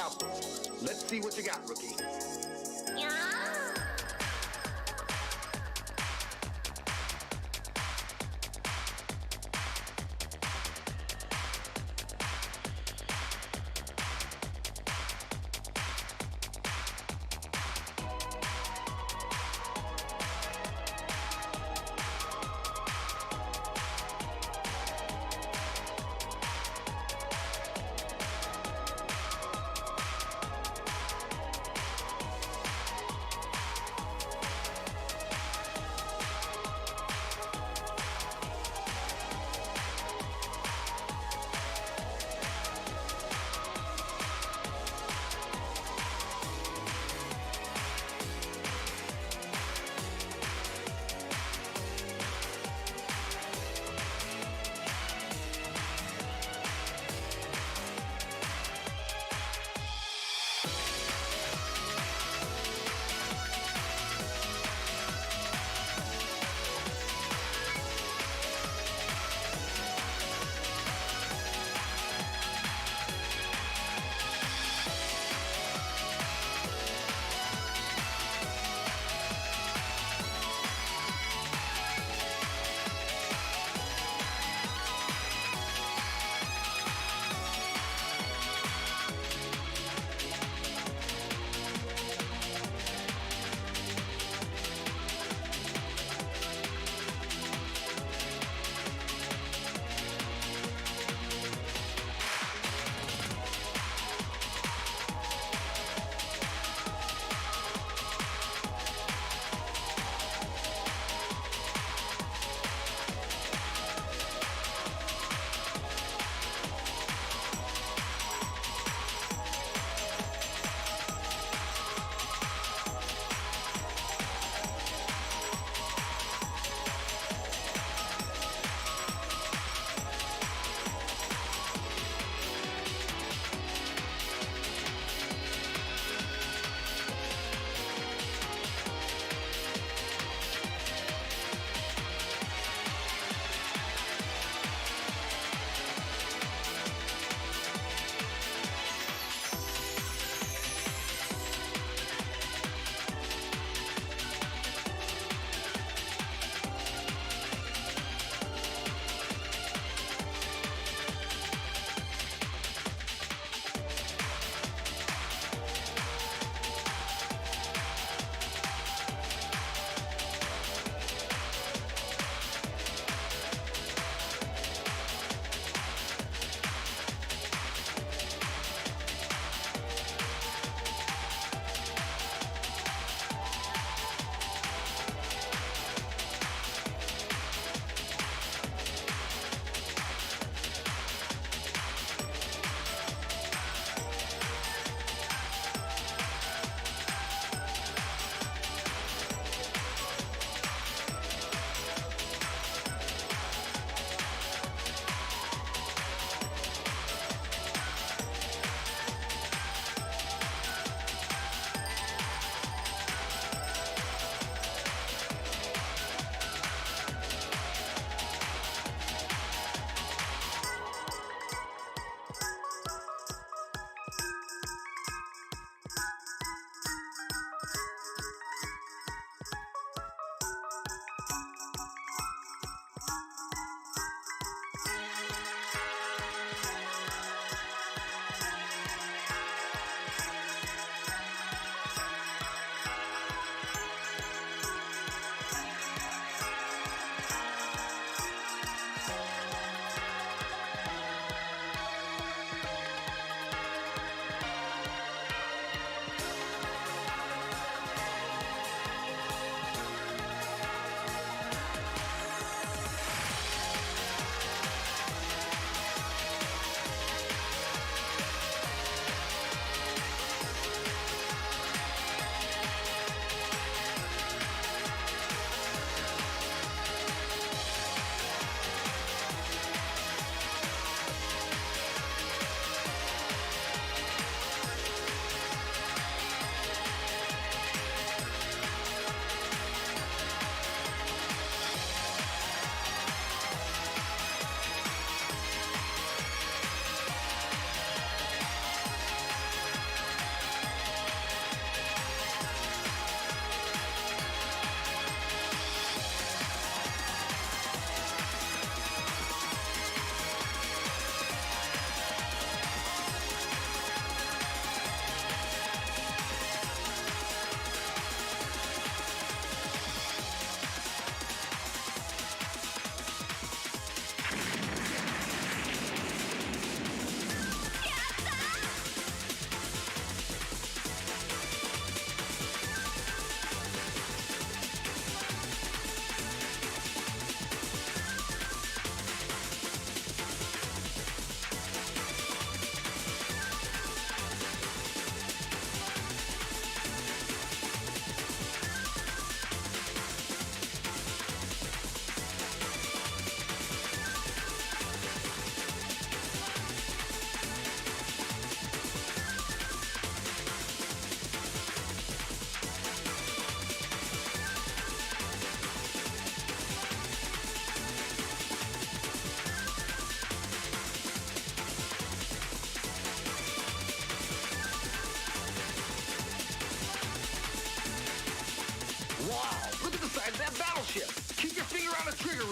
Council. Let's see what you got, rookie.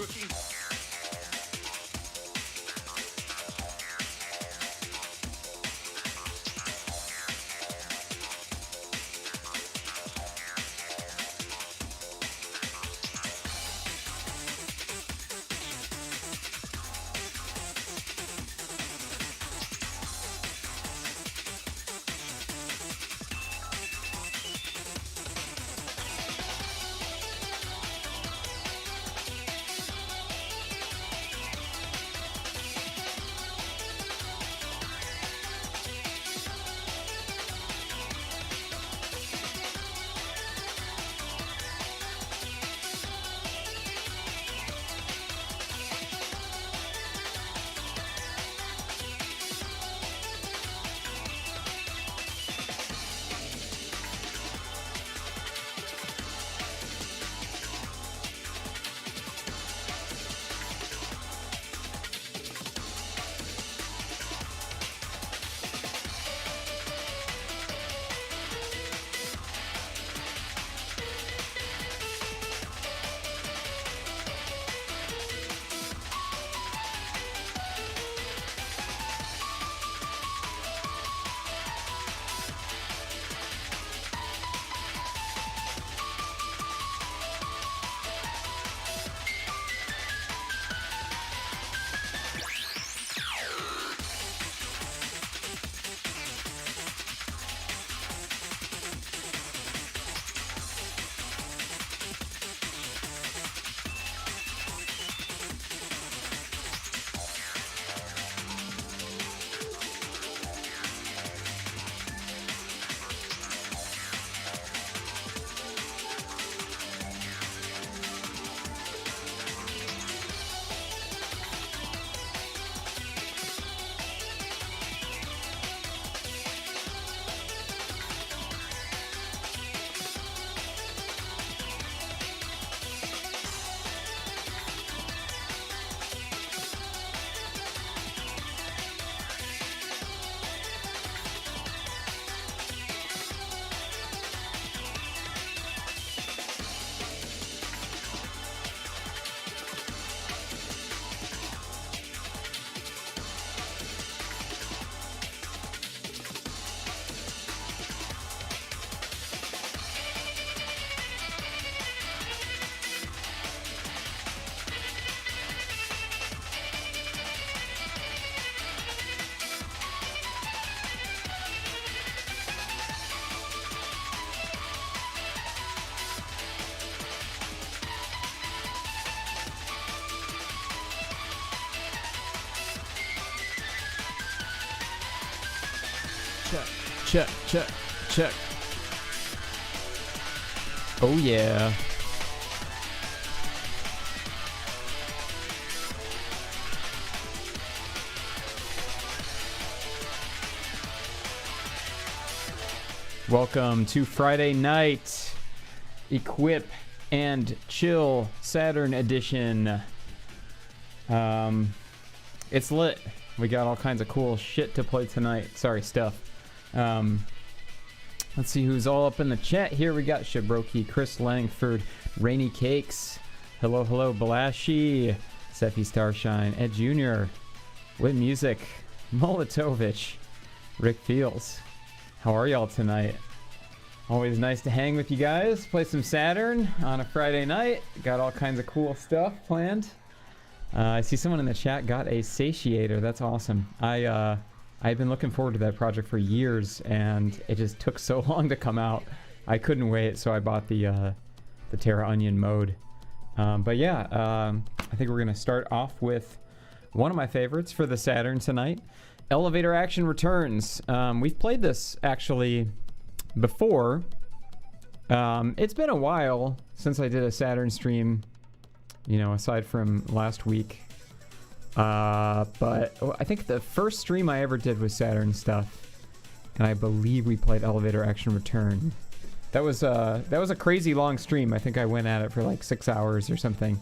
rookie? Check. Oh yeah. Welcome to Friday night Equip and Chill Saturn edition. It's lit. We got all kinds of cool shit to play tonight. Sorry, stuff. Let's see who's all up in the chat here. We got Shabroki, Chris Langford, Rainy Cakes, hello, Balashi, Sephi Starshine, Ed Jr., Wit Music, Molotovich, Rick Fields. How are y'all tonight? Always nice to hang with you guys, play some Saturn on a Friday night. Got all kinds of cool stuff planned. I see someone in the chat got a Satiator. That's awesome. I've been looking forward to that project for years, and it just took so long to come out. I couldn't wait, so I bought the Terraonion mode. But yeah, I think we're gonna start off with one of my favorites for the Saturn tonight. Elevator Action Returns. We've played this actually before. It's been a while since I did a Saturn stream, you know, aside from last week. But I think the first stream I ever did was Saturn stuff, and I believe we played Elevator Action Return. That was a crazy long stream. I think I went at it for like 6 hours or something.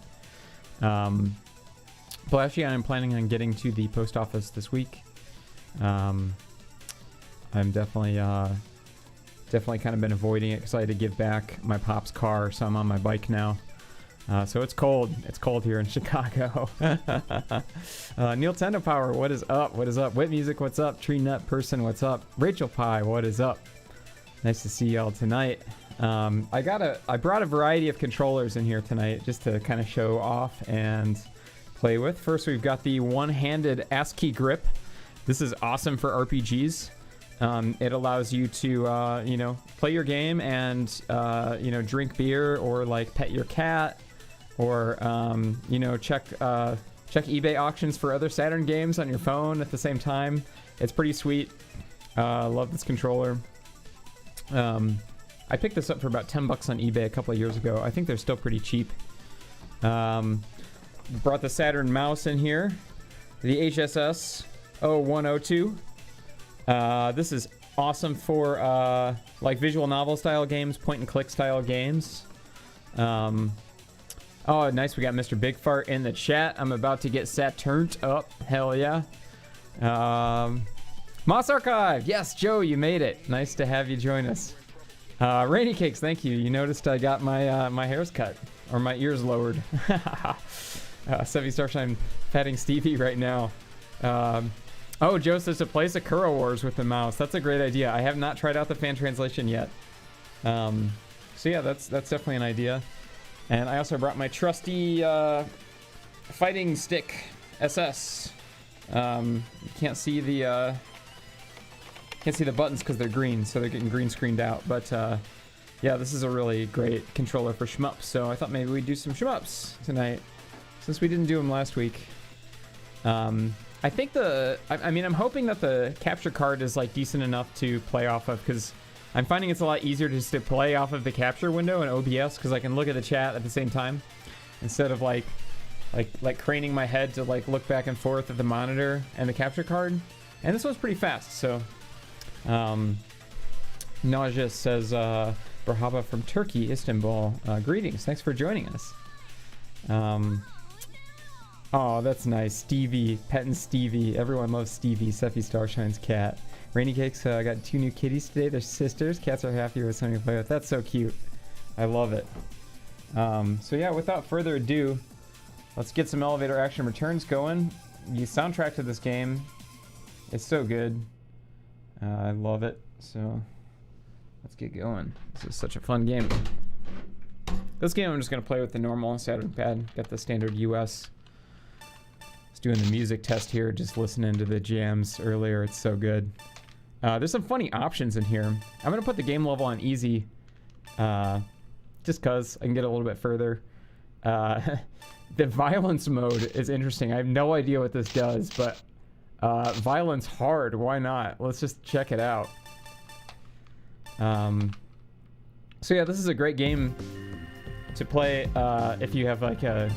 But actually, I'm planning on getting to the post office this week. I'm definitely kind of been avoiding it because I had to give back my pop's car, so I'm on my bike now. So it's cold. It's cold here in Chicago. Neil Tendo Power, what is up? What is up? Whip Music, what's up? Tree Nut Person, what's up? Rachel Pie, what is up? Nice to see y'all tonight. I brought a variety of controllers in here tonight just to kind of show off and play with. First, we've got the one-handed ASCII grip. This is awesome for RPGs. It allows you to, play your game and, drink beer or like pet your cat or, check eBay auctions for other Saturn games on your phone at the same time. It's pretty sweet. Love this controller. I picked this up for about $10 on eBay a couple of years ago. I think they're still pretty cheap. Brought the Saturn mouse in here. The HSS 0102. This is awesome for like visual novel style games, point and click style games. Oh, nice. We got Mr. Big Fart in the chat. I'm about to get Saturned up. Hell yeah. Moss Archive. Yes, Joe, you made it. Nice to have you join us. Rainy Cakes, thank you. You noticed I got my my hair's cut or my ears lowered. Sevi Starshine patting Stevie right now. Oh, Joe says to play Sakura Wars with the mouse. That's a great idea. I have not tried out the fan translation yet. So yeah, that's definitely an idea. And I also brought my trusty fighting stick SS. You can't see the buttons because they're green, so they're getting green screened out. But yeah, this is a really great controller for shmups. So I thought maybe we'd do some shmups tonight, since we didn't do them last week. I think I'm hoping that the capture card is like decent enough to play off of, because I'm finding it's a lot easier just to play off of the capture window in OBS, because I can look at the chat at the same time instead of like craning my head to like look back and forth at the monitor and the capture card. And this one's pretty fast. So Nausea says Brahaba from Turkey, Istanbul. Greetings, thanks for joining us. Oh, that's nice. Stevie, petting Stevie. Everyone loves Stevie, Seffi Starshine's cat. Rainy Cakes, I got 2 new kitties today. They're sisters. Cats are happy with something to play with. That's so cute. I love it. So yeah, without further ado, let's get some elevator action returns going. The soundtrack to this game is so good. I love it. So let's get going. This is such a fun game. This game I'm just going to play with the normal Saturn pad. Got the standard US. Doing the music test here, just listening to the jams earlier. It's so good. There's some funny options in here. I'm gonna put the game level on easy, just cause I can get a little bit further. The violence mode is interesting. I have no idea what this does, but violence hard, why not? Let's just check it out. So yeah, this is a great game to play if you have like a,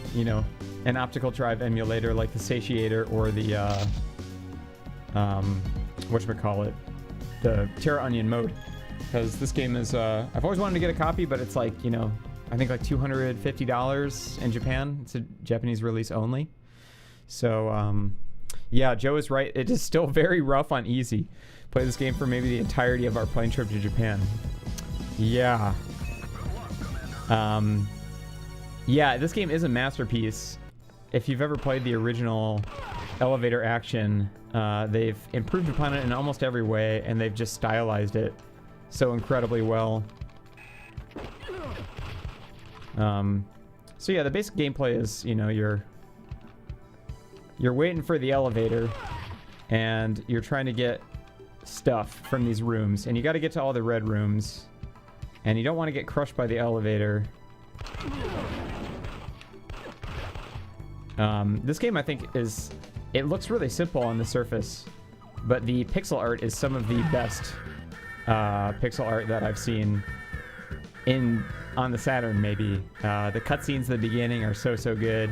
an optical drive emulator like the Satiator or the whatchamacallit, the Terraonion mode, because this game is I've always wanted to get a copy, but it's like, I think like $250 in Japan. It's a Japanese release only. So yeah, Joe is right, it is still very rough on easy. Play this game for maybe the entirety of our plane trip to Japan. Yeah. Yeah, this game is a masterpiece. If you've ever played the original elevator action, they've improved upon it in almost every way, and they've just stylized it so incredibly well. So yeah, the basic gameplay is, you're waiting for the elevator, and you're trying to get stuff from these rooms, and you got to get to all the red rooms, and you don't want to get crushed by the elevator. This game, I think, it looks really simple on the surface, but the pixel art is some of the best pixel art that I've seen on the Saturn, maybe. The cutscenes at the beginning are so good.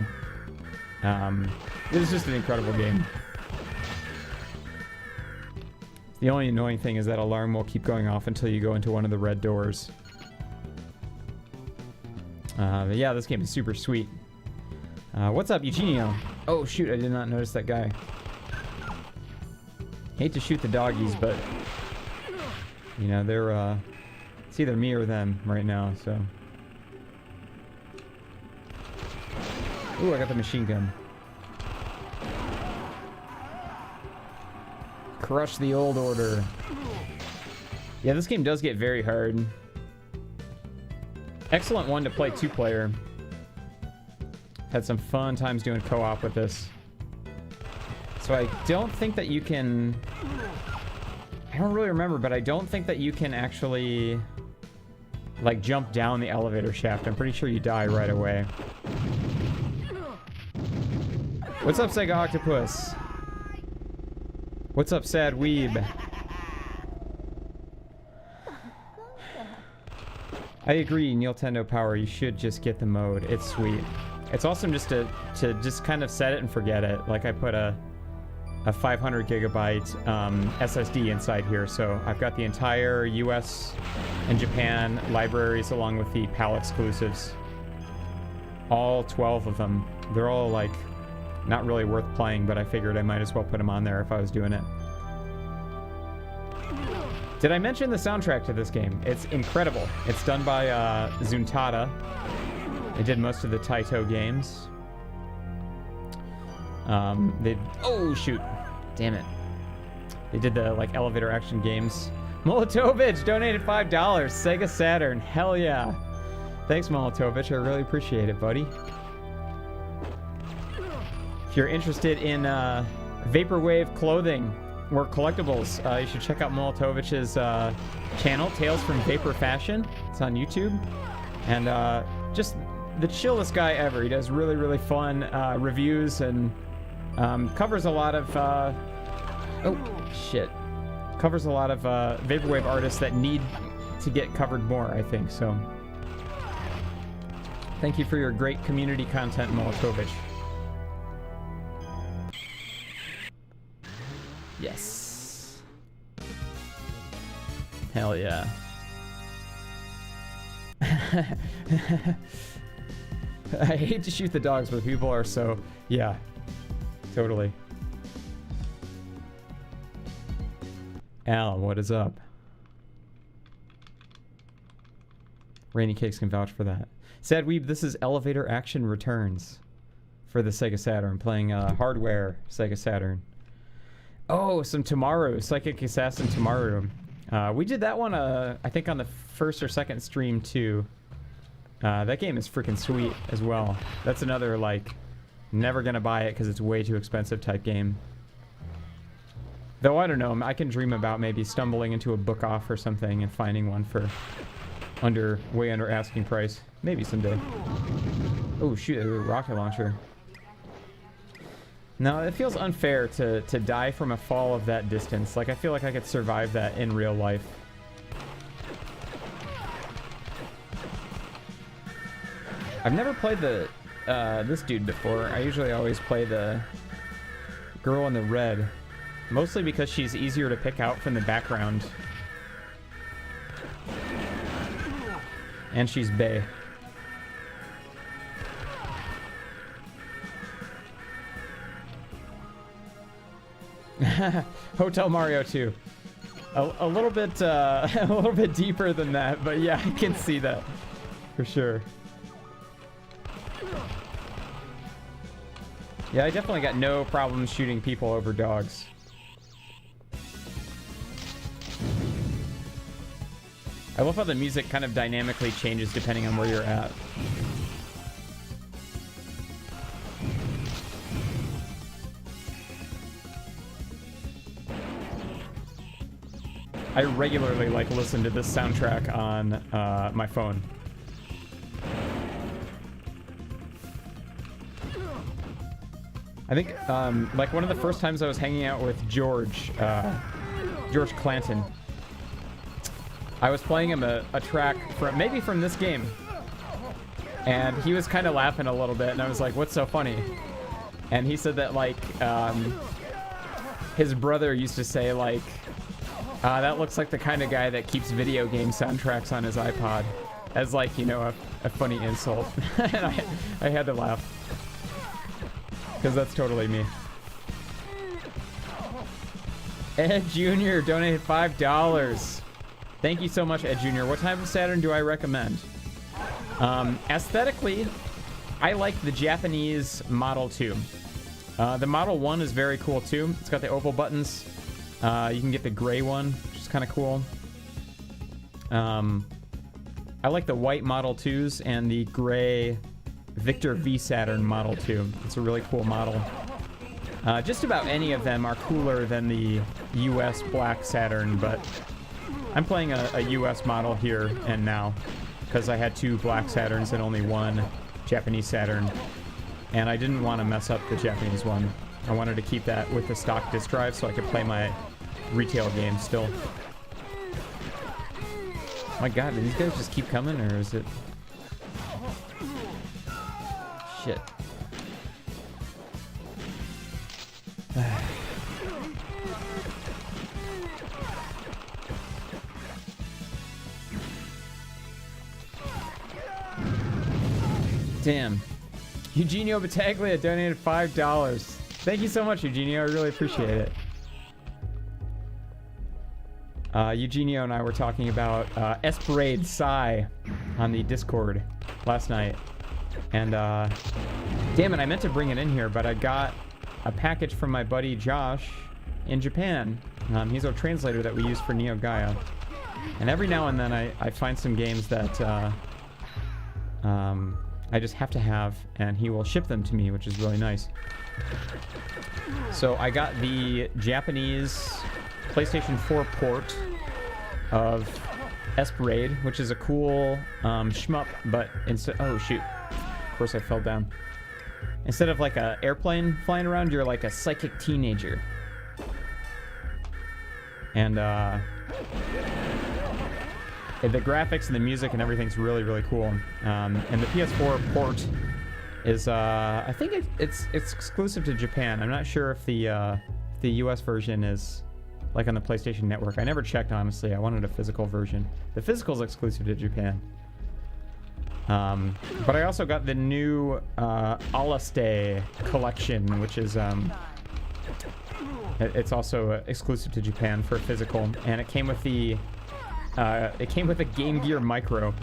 It is just an incredible game. The only annoying thing is that alarm will keep going off until you go into one of the red doors. But yeah, this game is super sweet. What's up, Eugenio? Oh shoot, I did not notice that guy. Hate to shoot the doggies, but they're it's either me or them right now, so Ooh, I got the machine gun. Crush the old order. Yeah, this game does get very hard. Excellent one to play 2-player. Had some fun times doing co-op with this. So I don't think that you can... I don't really remember, but I don't think that you can actually like jump down the elevator shaft. I'm pretty sure you die right away. What's up, Sega Octopus? What's up, Sad Weeb? I agree, Nintendo Power, you should just get the mode. It's sweet. It's awesome just to just kind of set it and forget it. Like I put a 500 gigabyte SSD inside here, so I've got the entire US and Japan libraries along with the PAL exclusives. All 12 of them. They're all like not really worth playing, but I figured I might as well put them on there if I was doing it. Did I mention the soundtrack to this game? It's incredible. It's done by Zuntata. They did most of the Taito games. Oh shoot, damn it. They did the like elevator action games. Molotovich donated $5. Sega Saturn, hell yeah. Thanks, Molotovich, I really appreciate it, buddy. If you're interested in vaporwave clothing or collectibles, you should check out Molotovich's channel, Tales from Vapor Fashion. It's on YouTube. And just the chillest guy ever. He does really, really fun reviews and covers a lot of... oh, shit. Covers a lot of vaporwave artists that need to get covered more, I think, so... Thank you for your great community content, Molotovich. Yes. Hell yeah. I hate to shoot the dogs, but people are so... Yeah. Totally. Al, what is up? Rainy Cakes can vouch for that. Sad Weeb, this is Elevator Action Returns for the Sega Saturn, playing hardware Sega Saturn. Oh, some Tamaru, Psychic Assassin Tamaru. We did that one, I think, on the first or second stream, too. That game is freaking sweet as well. That's another, like, never gonna buy it because it's way too expensive type game. Though, I don't know, I can dream about maybe stumbling into a book off or something and finding one for way under asking price. Maybe someday. Oh, shoot, a rocket launcher. No, it feels unfair to die from a fall of that distance. Like, I feel like I could survive that in real life. I've never played this dude before. I usually always play the girl in the red. Mostly because she's easier to pick out from the background. And she's bae. Hotel Mario 2. A little bit a little bit deeper than that, but yeah, I can see that for sure. Yeah, I definitely got no problem shooting people over dogs. I love how the music kind of dynamically changes depending on where you're at. I regularly listen to this soundtrack on my phone. I think like one of the first times I was hanging out with George Clanton, I was playing him a track from this game, and he was kind of laughing a little bit, and I was like, "What's so funny?" And he said that his brother used to say that looks like the kind of guy that keeps video game soundtracks on his iPod, as a funny insult. And I had to laugh because that's totally me. Ed Jr. donated $5. Thank you so much, Ed Jr. What type of Saturn do I recommend? Aesthetically, I like the Japanese Model 2. The Model 1 is very cool too. It's got the oval buttons. You can get the gray one, which is kind of cool. I like the white Model 2s and the gray Victor V Saturn Model 2. It's a really cool model. Just about any of them are cooler than the US Black Saturn, but I'm playing a US model here and now because I had 2 Black Saturns and only 1 Japanese Saturn, and I didn't want to mess up the Japanese one. I wanted to keep that with the stock disk drive so I could play my retail games still. My god, do these guys just keep coming, or is it... Shit. Damn. Eugenio Battaglia donated $5. Thank you so much, Eugenio. I really appreciate it. Eugenio and I were talking about Esperade Psy on the Discord last night. And, damn it, I meant to bring it in here, but I got a package from my buddy Josh in Japan. He's our translator that we use for Neo Gaia. And every now and then I find some games that I just have to have, and he will ship them to me, which is really nice. So I got the Japanese PlayStation 4 port of Esperade, which is a cool shmup, but instead... Oh, shoot. Of course I fell down. Instead of like an airplane flying around, you're like a psychic teenager. And the graphics and the music and everything's really, really cool. And the PS4 port is, I think it's exclusive to Japan. I'm not sure if the US version is like on the PlayStation Network. I never checked, honestly. I wanted a physical version. The physical's exclusive to Japan. But I also got the new Alaste collection, which is it's also exclusive to Japan for physical, and it came with the a Game Gear Micro.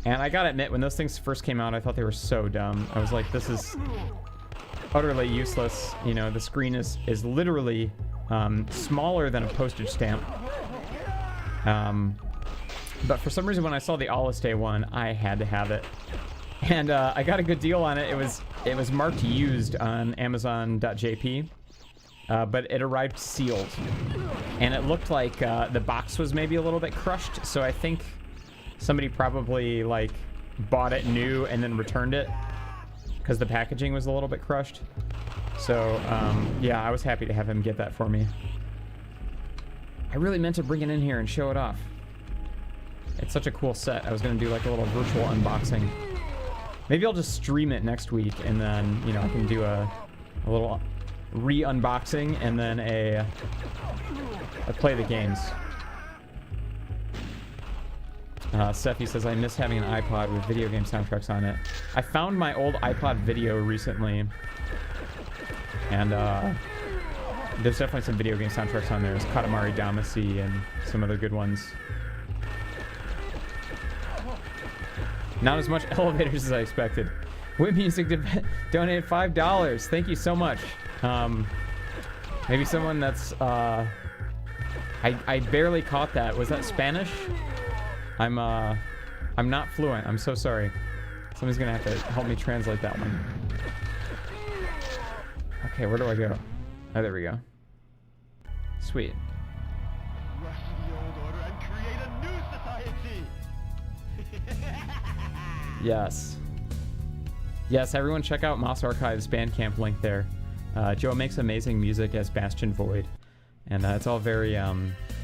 And I gotta admit, when those things first came out, I thought they were so dumb. I was like, this is utterly useless. You know, the screen is literally smaller than a postage stamp. But for some reason, when I saw the Alaste one, I had to have it. And I got a good deal on it. It was marked used on Amazon.jp, but it arrived sealed. And it looked like the box was maybe a little bit crushed, so I think somebody probably like bought it new and then returned it because the packaging was a little bit crushed. So yeah, I was happy to have him get that for me. I really meant to bring it in here and show it off. It's such a cool set. I was gonna do like a little virtual unboxing. Maybe I'll just stream it next week, and then, you know, I can do a little re-unboxing and then a play the games. Sephi says, I miss having an iPod with video game soundtracks on it. I found my old iPod video recently, and there's definitely some video game soundtracks on there. There's Katamari Damacy and some other good ones. Not as much elevators as I expected. Whip Music donated $5. Thank you so much. Maybe someone that's... I barely caught that. Was that Spanish? I'm not fluent. I'm so sorry. Somebody's gonna have to help me translate that one. Okay, where do I go? Oh, there we go. Sweet. Yes. Yes, everyone check out Moss Archive's Bandcamp link there. Joe makes amazing music as Bastion Void. And it's all very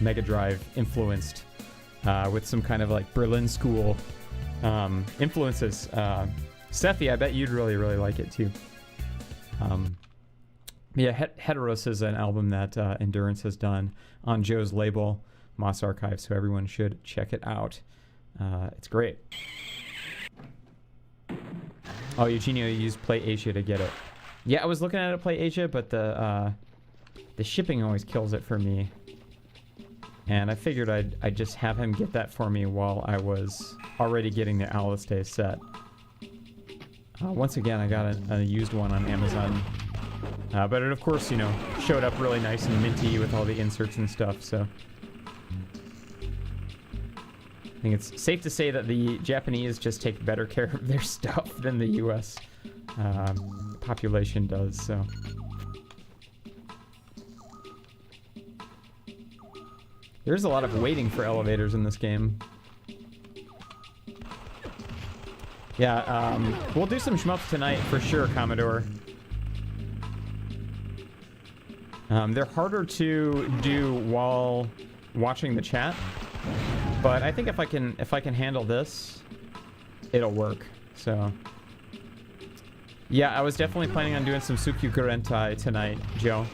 Mega Drive influenced, with some kind of like Berlin School influences. Sephi, I bet you'd really, really like it too. Yeah, Heteros is an album that Endurance has done on Joe's label, Moss Archive, so everyone should check it out. It's great. Oh, Eugenio used Play Asia to get it. Yeah, I was looking at it Play Asia, but the shipping always kills it for me. And I figured I'd just have him get that for me while I was already getting the Alastair set. Once again, I got a used one on Amazon. But it, of course, you know, showed up really nice and minty with all the inserts and stuff, so... I think it's safe to say that the Japanese just take better care of their stuff than the US population does, so... There's a lot of waiting for elevators in this game. Yeah, we'll do some shmups tonight for sure, Commodore. They're harder to do while watching the chat, but I think if I can handle this, it'll work. So, yeah, I was definitely planning on doing some Tsukukurentai tonight, Joe.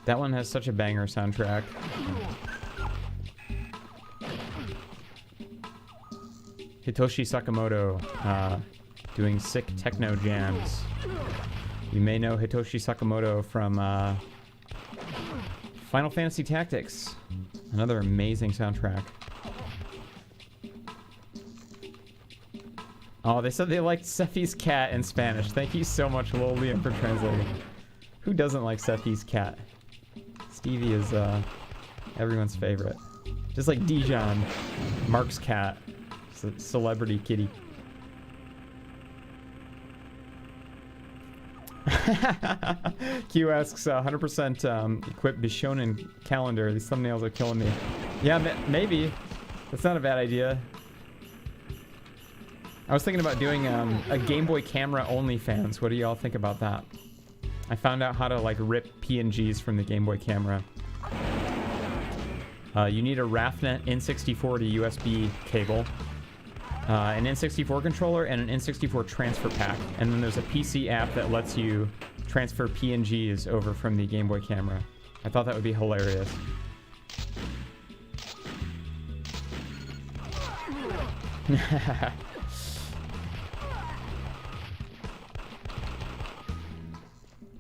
That one has such a banger soundtrack. Hitoshi Sakamoto doing sick techno jams. You may know Hitoshi Sakamoto from Final Fantasy Tactics. Another amazing soundtrack. Oh, they said they liked Sephi's cat in Spanish. Thank you so much, Lil Liam, for translating. Who doesn't like Sephi's cat? Stevie is everyone's favorite. Just like Dijon, Mark's cat. It's a celebrity kitty. Q asks 100% equip Bishonen calendar. These thumbnails are killing me. Yeah, maybe. That's not a bad idea. I was thinking about doing a Game Boy camera OnlyFans. What do y'all think about that? I found out how to like rip PNGs from the Game Boy camera. You need a RAFnet N64 to USB cable, an N64 controller, and an N64 transfer pack. And then there's a PC app that lets you transfer PNGs over from the Game Boy camera. I thought that would be hilarious.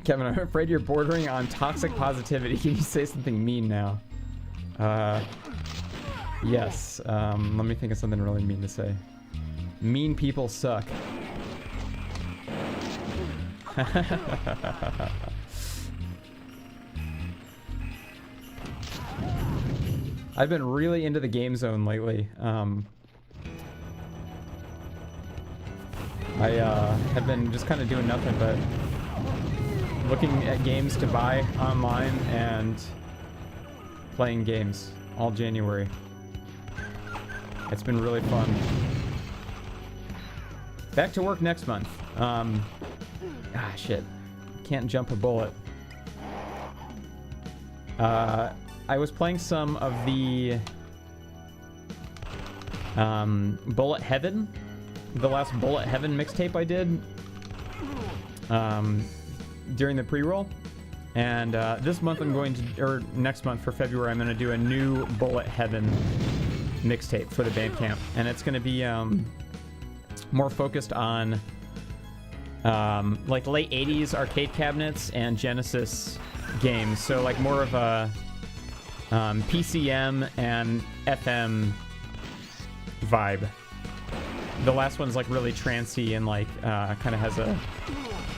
Kevin, I'm afraid you're bordering on toxic positivity. Can you say something mean now? Yes. Let me think of something really mean to say. Mean people suck. I've been really into the game zone lately. I have been just kind of doing nothing but looking at games to buy online and playing games all January. It's been really fun. Back to work next month. Shit. Can't jump a bullet. I was playing some of the Bullet Heaven. The last Bullet Heaven mixtape I did during the pre-roll. And this month I'm going to, or next month for February, I'm going to do a new Bullet Heaven mixtape for the Bandcamp. And it's going to be more focused on like late 80s arcade cabinets and Genesis games. So like more of a PCM and FM vibe. The last one's like really trancey and like kind of has a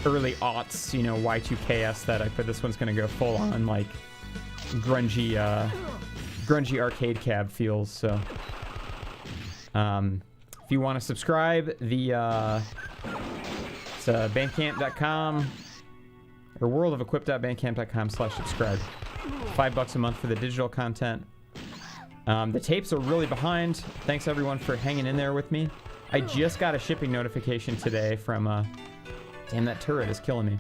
early aughts, you know, Y2K aesthetic, but this one's gonna go full on like grungy arcade cab feels. So if you want to subscribe, it's bandcamp.com or worldofequip.bandcamp.com/subscribe. $5 a month for the digital content. The tapes are really behind. Thanks everyone for hanging in there with me. I just got a shipping notification today from damn, that turret is killing me.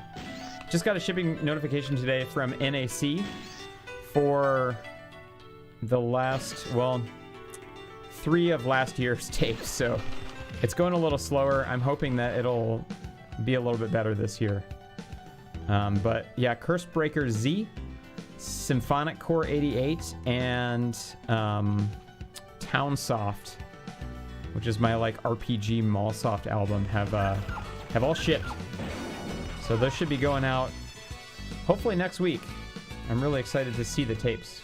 Just got a shipping notification today from NAC for the last, well, 3 of last year's tapes. So it's going a little slower. I'm hoping that it'll be a little bit better this year. But yeah, Curse Breaker Z, Symphonic Core 88, and Townsoft, which is my like RPG Mallsoft album, have all shipped. So those should be going out hopefully next week. I'm really excited to see the tapes.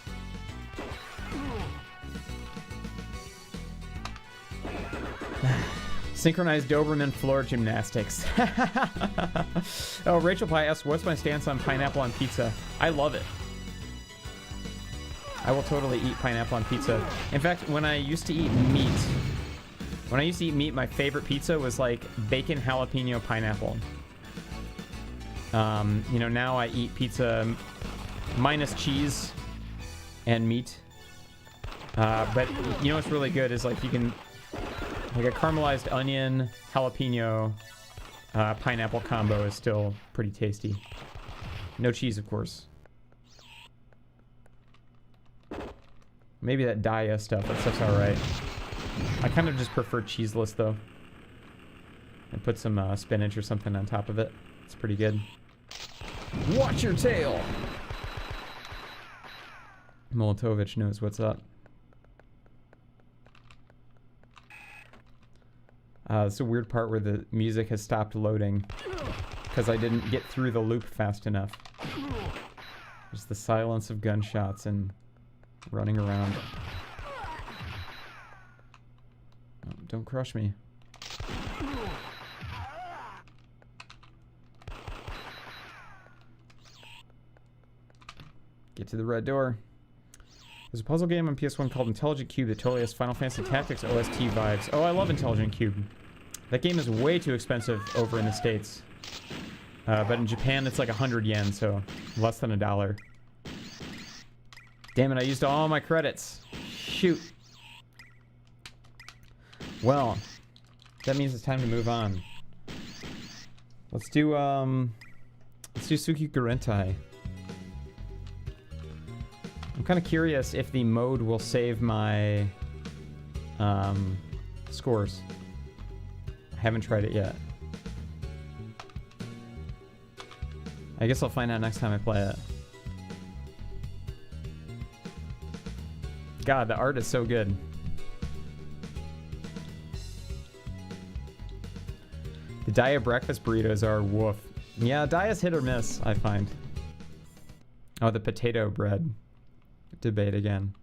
Synchronized Doberman floor gymnastics. Oh, Rachel Pye asks, what's my stance on pineapple on pizza? I love it. I will totally eat pineapple on pizza. In fact, when I used to eat meat, my favorite pizza was like bacon, jalapeno, pineapple. You know, now I eat pizza minus cheese and meat. But you know what's really good is like you can, like a caramelized onion, jalapeno, pineapple combo is still pretty tasty. No cheese, of course. Maybe that Daya stuff, that stuff's alright. I kind of just prefer cheeseless though. And put some spinach or something on top of it. It's pretty good. Watch your tail! Molotovich knows what's up. It's a weird part where the music has stopped loading because I didn't get through the loop fast enough. Just the silence of gunshots and running around. Oh, don't crush me. Get to the red door. There's a puzzle game on PS1 called Intelligent Cube that totally has Final Fantasy Tactics OST vibes. Oh, I love Intelligent Cube. That game is way too expensive over in the States. But in Japan, it's like 100 yen, so less than $1. Damn it, I used all my credits. Shoot. Well, that means it's time to move on. Let's do Suki Gurentai. I'm kind of curious if the mode will save my scores. I haven't tried it yet. I guess I'll find out next time I play it. God, the art is so good. The Daya breakfast burritos are woof. Yeah, Daya's hit or miss, I find. Oh, the potato bread debate again.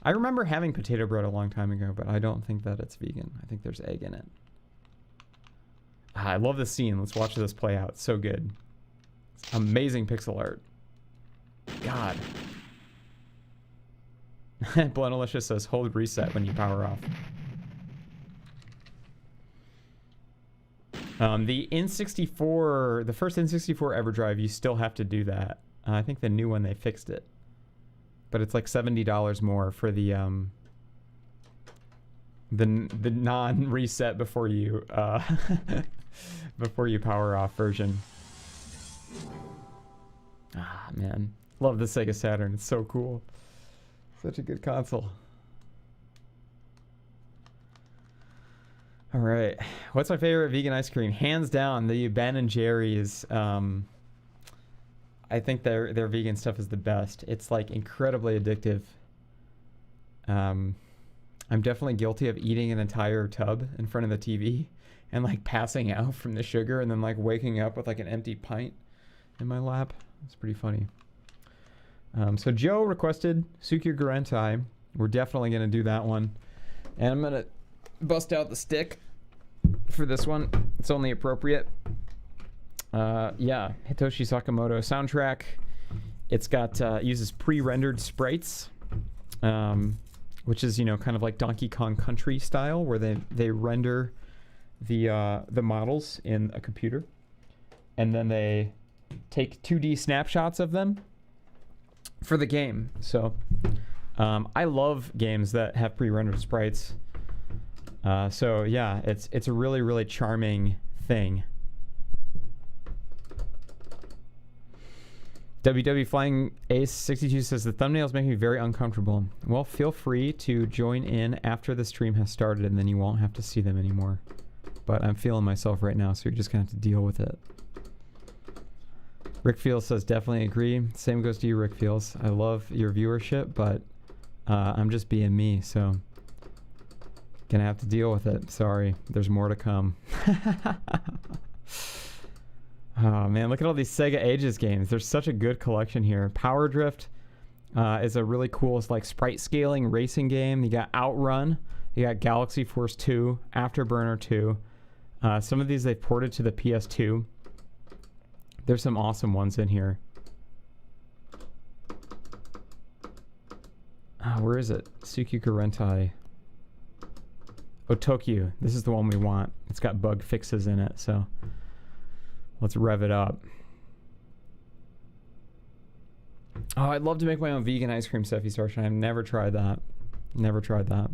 I remember having potato bread a long time ago, but I don't think that it's vegan. I think there's egg in it. I love this scene. Let's watch this play out. It's so good. It's amazing pixel art. God. Blendalicious says, hold reset when you power off. The N64, the first N64 EverDrive, you still have to do that. I think the new one, they fixed it. But it's like $70 more for the non-reset before you before you power off version. Ah, man. Love the Sega Saturn. It's so cool. Such a good console. All right. What's my favorite vegan ice cream? Hands down, the Ben & Jerry's. I think their vegan stuff is the best. It's like incredibly addictive. I'm definitely guilty of eating an entire tub in front of the TV and like passing out from the sugar and then like waking up with like an empty pint in my lap. It's pretty funny. So Joe requested Sukir Gurentai. We're definitely going to do that one. And I'm going to bust out the stick for this one. It's only appropriate. Yeah, Hitoshi Sakamoto soundtrack. It's got uses pre-rendered sprites, which is, you know, kind of like Donkey Kong Country style, where they render the models in a computer, and then they take 2D snapshots of them for the game. So I love games that have pre-rendered sprites. So yeah, it's a really, really charming thing. WW Flying Ace 62 says the thumbnails make me very uncomfortable. Well, feel free to join in after the stream has started, and then you won't have to see them anymore. But I'm feeling myself right now, so you're just gonna have to deal with it. Rick Fields says definitely agree. Same goes to you, Rick Fields. I love your viewership, but I'm just being me, so gonna have to deal with it. Sorry, there's more to come. Oh man, look at all these Sega Ages games. There's such a good collection here. Power Drift is a really cool, it's like sprite scaling racing game. You got Outrun, You got Galaxy Force 2, Afterburner 2. Some of these they've ported to the PS2. There's some awesome ones in here. Where is it? Tsukyuka Rentai. Oh, Tokyo. This is the one we want. It's got bug fixes in it, so let's rev it up. Oh, I'd love to make my own vegan ice cream, Steffi Starshine. I've never tried that. Never tried that.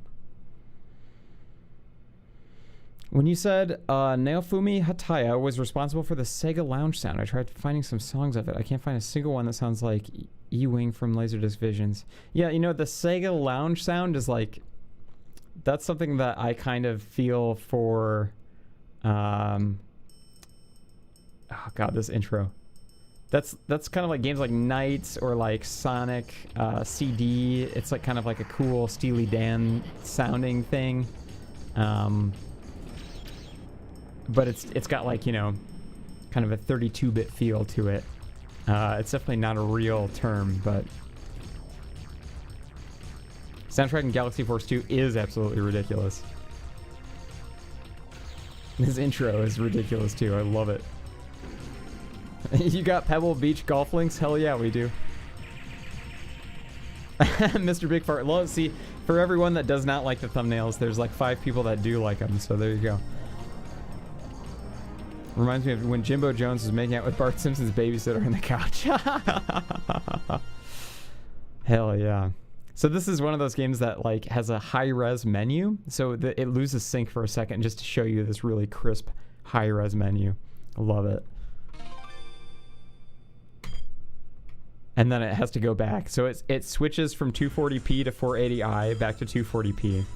When you said Naofumi Hataya was responsible for the Sega Lounge sound, I tried finding some songs of it. I can't find a single one that sounds like E-Wing from Laserdisc Visions. Yeah, you know, the Sega Lounge sound is like... That's something that I kind of feel for... oh god, this intro. That's kind of like games like Knights or like Sonic CD. It's like kind of like a cool Steely Dan sounding thing. But it's got like, you know, kind of a 32-bit feel to it. It's definitely not a real term, but soundtrack in Galaxy Force 2 is absolutely ridiculous. This intro is ridiculous too. I love it. You got Pebble Beach golf links? Hell yeah, we do. Mr. Big Fart. Love, see, for everyone that does not like the thumbnails, there's like 5 people that do like them, so there you go. Reminds me of when Jimbo Jones was making out with Bart Simpson's babysitter on the couch. Hell yeah. So this is one of those games that like has a high-res menu, so it loses sync for a second just to show you this really crisp high-res menu. I love it. And then it has to go back. So it switches from 240p to 480i back to 240p.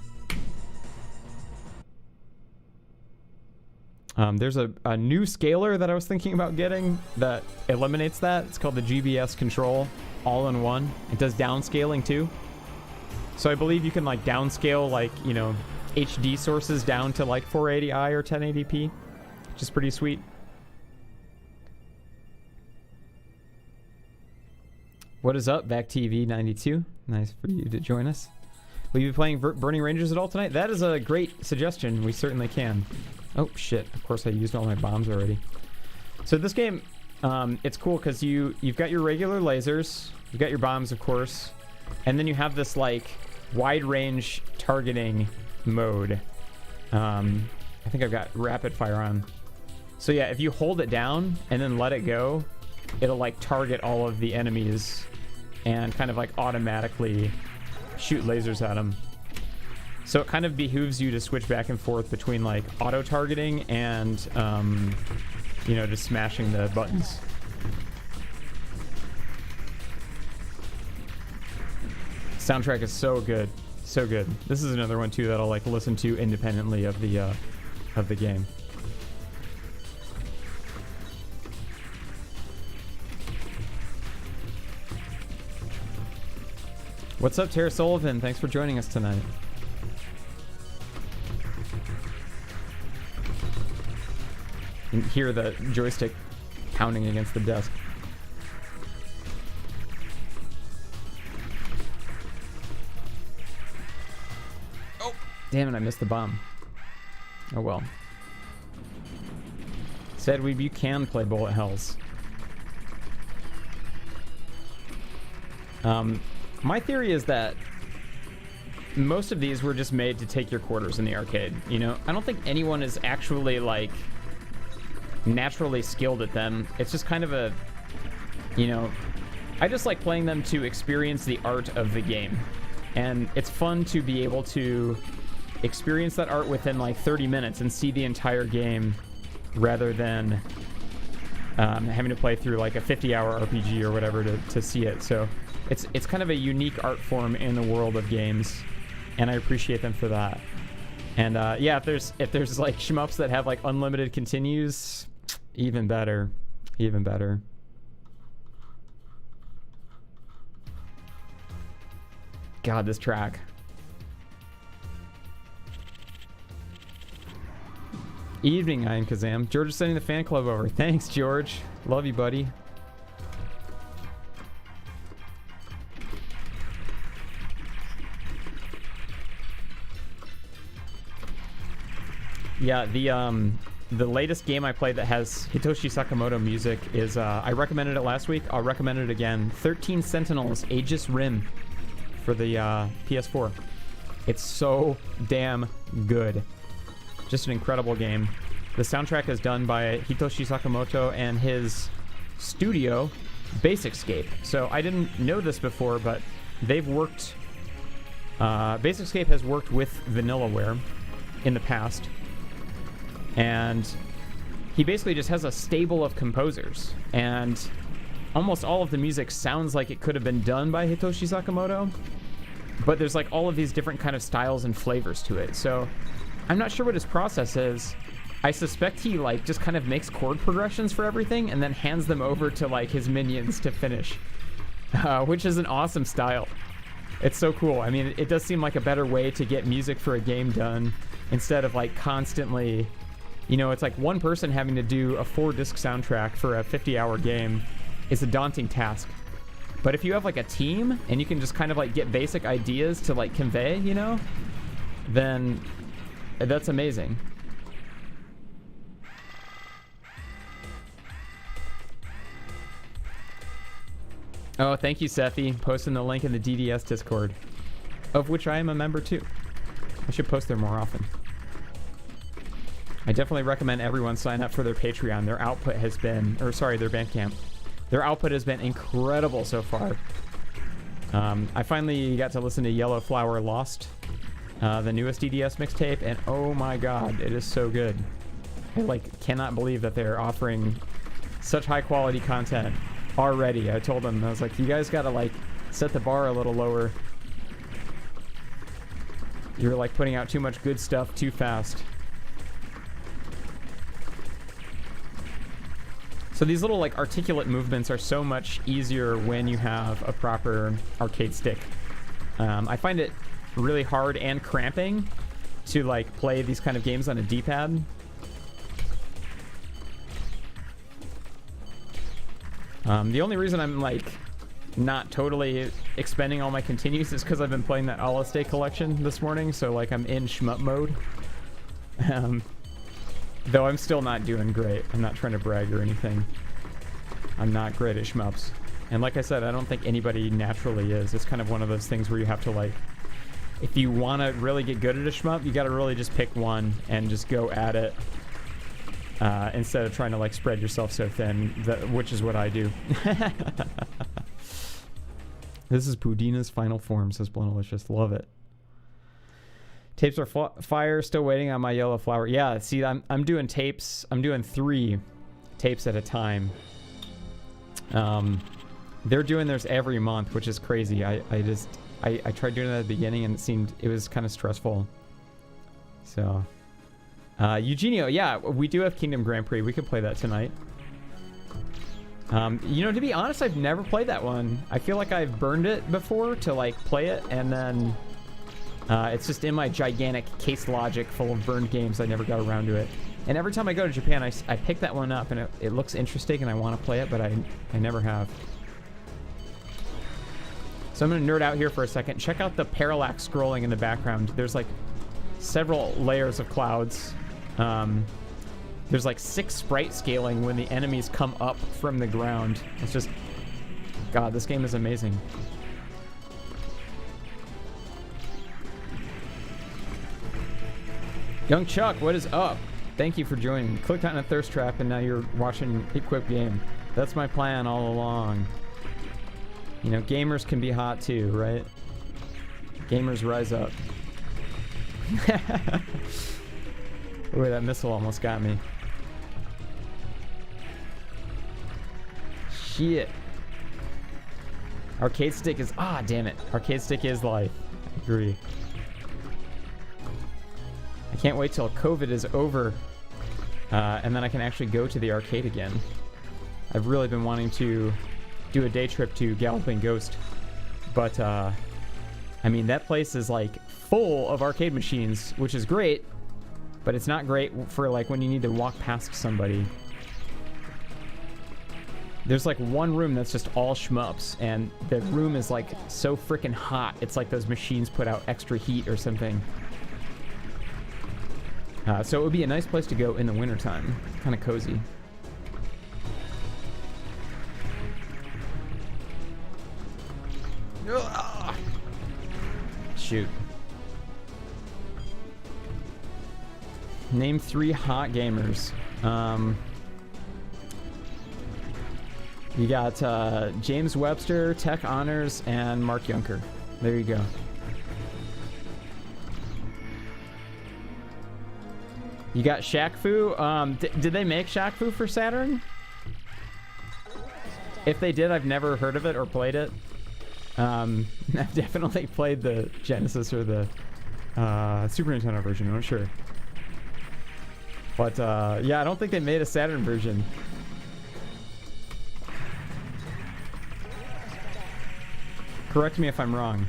There's a new scaler that I was thinking about getting that eliminates that. It's called the GBS Control all-in-one. It does downscaling too. So I believe you can like downscale like, you know, HD sources down to like 480i or 1080p, which is pretty sweet. What is up, Back TV 92? Nice for you to join us. Will you be playing Burning Rangers at all tonight? That is a great suggestion. We certainly can. Oh shit! Of course, I used all my bombs already. So this game, it's cool because you've got your regular lasers, you've got your bombs, of course, and then you have this like wide range targeting mode. I think I've got rapid fire on. So yeah, if you hold it down and then let it go, it'll like target all of the enemies and kind of like automatically shoot lasers at them. So it kind of behooves you to switch back and forth between like auto targeting and you know, just smashing the buttons. Soundtrack is so good, so good. This is another one too that I'll like listen to independently of the game. What's up, Tara Sullivan? Thanks for joining us tonight. You can hear the joystick pounding against the desk. Oh, damn it, I missed the bomb. Oh well. Said you can play bullet hells. My theory is that most of these were just made to take your quarters in the arcade. You know, I don't think anyone is actually like naturally skilled at them. It's just kind of a, you know, I just like playing them to experience the art of the game. And it's fun to be able to experience that art within like 30 minutes and see the entire game rather than having to play through like a 50-hour RPG or whatever to see it. So it's kind of a unique art form in the world of games, and I appreciate them for that. And yeah, if there's like shmups that have like unlimited continues, even better, even better. God, this track. Evening, I am Kazam. George is sending the fan club over. Thanks, George. Love you, buddy. Yeah, the latest game I played that has Hitoshi Sakamoto music is, I recommended it last week. I'll recommend it again. 13 Sentinels, Aegis Rim for the PS4. It's so damn good. Just an incredible game. The soundtrack is done by Hitoshi Sakamoto and his studio, Basicscape. So I didn't know this before, but they've worked... Basicscape has worked with Vanillaware in the past. And he basically just has a stable of composers. And almost all of the music sounds like it could have been done by Hitoshi Sakamoto. But there's like all of these different kind of styles and flavors to it. So I'm not sure what his process is. I suspect he like just kind of makes chord progressions for everything and then hands them over to like his minions to finish. Which is an awesome style. It's so cool. I mean, it does seem like a better way to get music for a game done instead of like constantly, you know, it's like one person having to do a 4-disc soundtrack for a 50-hour game is a daunting task. But if you have like a team and you can just kind of like get basic ideas to like convey, you know, then that's amazing. Oh, thank you, Sethi, posting the link in the DDS Discord, of which I am a member too. I should post there more often. I definitely recommend everyone sign up for their Patreon. Their output has been, or sorry, their Bandcamp. Their output has been incredible so far. I finally got to listen to Yellow Flower Lost, the newest DDS mixtape, and oh my god, it is so good. I like cannot believe that they're offering such high quality content already. I told them, I was like, you guys gotta like set the bar a little lower. You're like putting out too much good stuff too fast. So these little like articulate movements are so much easier when you have a proper arcade stick. I find it really hard and cramping to like play these kind of games on a D-pad. The only reason I'm like not totally expending all my continues is because I've been playing that All-Estate collection this morning, so like I'm in shmup mode. Though I'm still not doing great. I'm not trying to brag or anything. I'm not great at shmups. And like I said, I don't think anybody naturally is. It's kind of one of those things where you have to like, if you want to really get good at a shmup, you got to really just pick one and just go at it. Instead of trying to like spread yourself so thin, which is what I do. This is Pudina's final form, says Blundelicious. Love it. Tapes are fire. Still waiting on my Yellow Flower. Yeah, see, I'm doing tapes. I'm doing 3 tapes at a time. They're doing theirs every month, which is crazy. I tried doing it at the beginning and it was kind of stressful. So, Eugenio, yeah, we do have Kingdom Grand Prix. We could play that tonight. You know, to be honest, I've never played that one. I feel like I've burned it before to like play it, and then it's just in my gigantic case logic full of burned games. I never got around to it. And every time I go to Japan, I pick that one up, and it looks interesting, and I want to play it, but I never have. So I'm going to nerd out here for a second. Check out the parallax scrolling in the background. There's like several layers of clouds. There's like 6 sprite scaling when the enemies come up from the ground. It's just... God, this game is amazing. Young Chuck, what is up? Thank you for joining. Clicked on a thirst trap and now you're watching Equip Game. That's my plan all along. You know, gamers can be hot too, right? Gamers rise up. Ooh, that missile almost got me. Shit. Arcade stick is... Ah, damn it. Arcade stick is life. I agree. I can't wait till COVID is over. And then I can actually go to the arcade again. I've really been wanting to do a day trip to Galloping Ghost. But, I mean, that place is, like, full of arcade machines, which is great. But it's not great for, like, when you need to walk past somebody. There's, like, one room that's just all shmups, and the room is, like, so freaking hot. It's like those machines put out extra heat or something. So it would be a nice place to go in the wintertime. Kind of cozy. Shoot. Name 3 hot gamers. You got James Webster, Tech Honors, and Mark Junker. There you go. You got Shaq Fu. Did they make Shaq Fu for Saturn? If they did, I've never heard of it or played it. I've definitely played the Genesis or the Super Nintendo version. I'm not sure. But yeah, I don't think they made a Saturn version. Correct me if I'm wrong.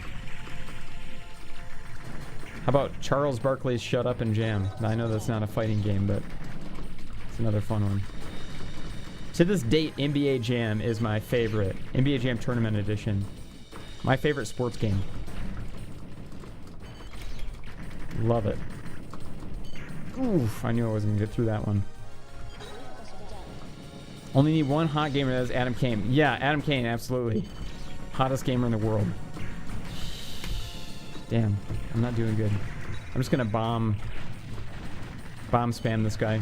How about Charles Barkley's Shut Up and Jam? I know that's not a fighting game, but it's another fun one. To this date, NBA Jam is my favorite. NBA Jam Tournament Edition. My favorite sports game. Love it. Oof, I knew I wasn't going to get through that one. Only need one hot gamer, that is Adam Kane. Yeah, Adam Kane, absolutely. Hottest gamer in the world. Damn, I'm not doing good. I'm just going to bomb spam this guy.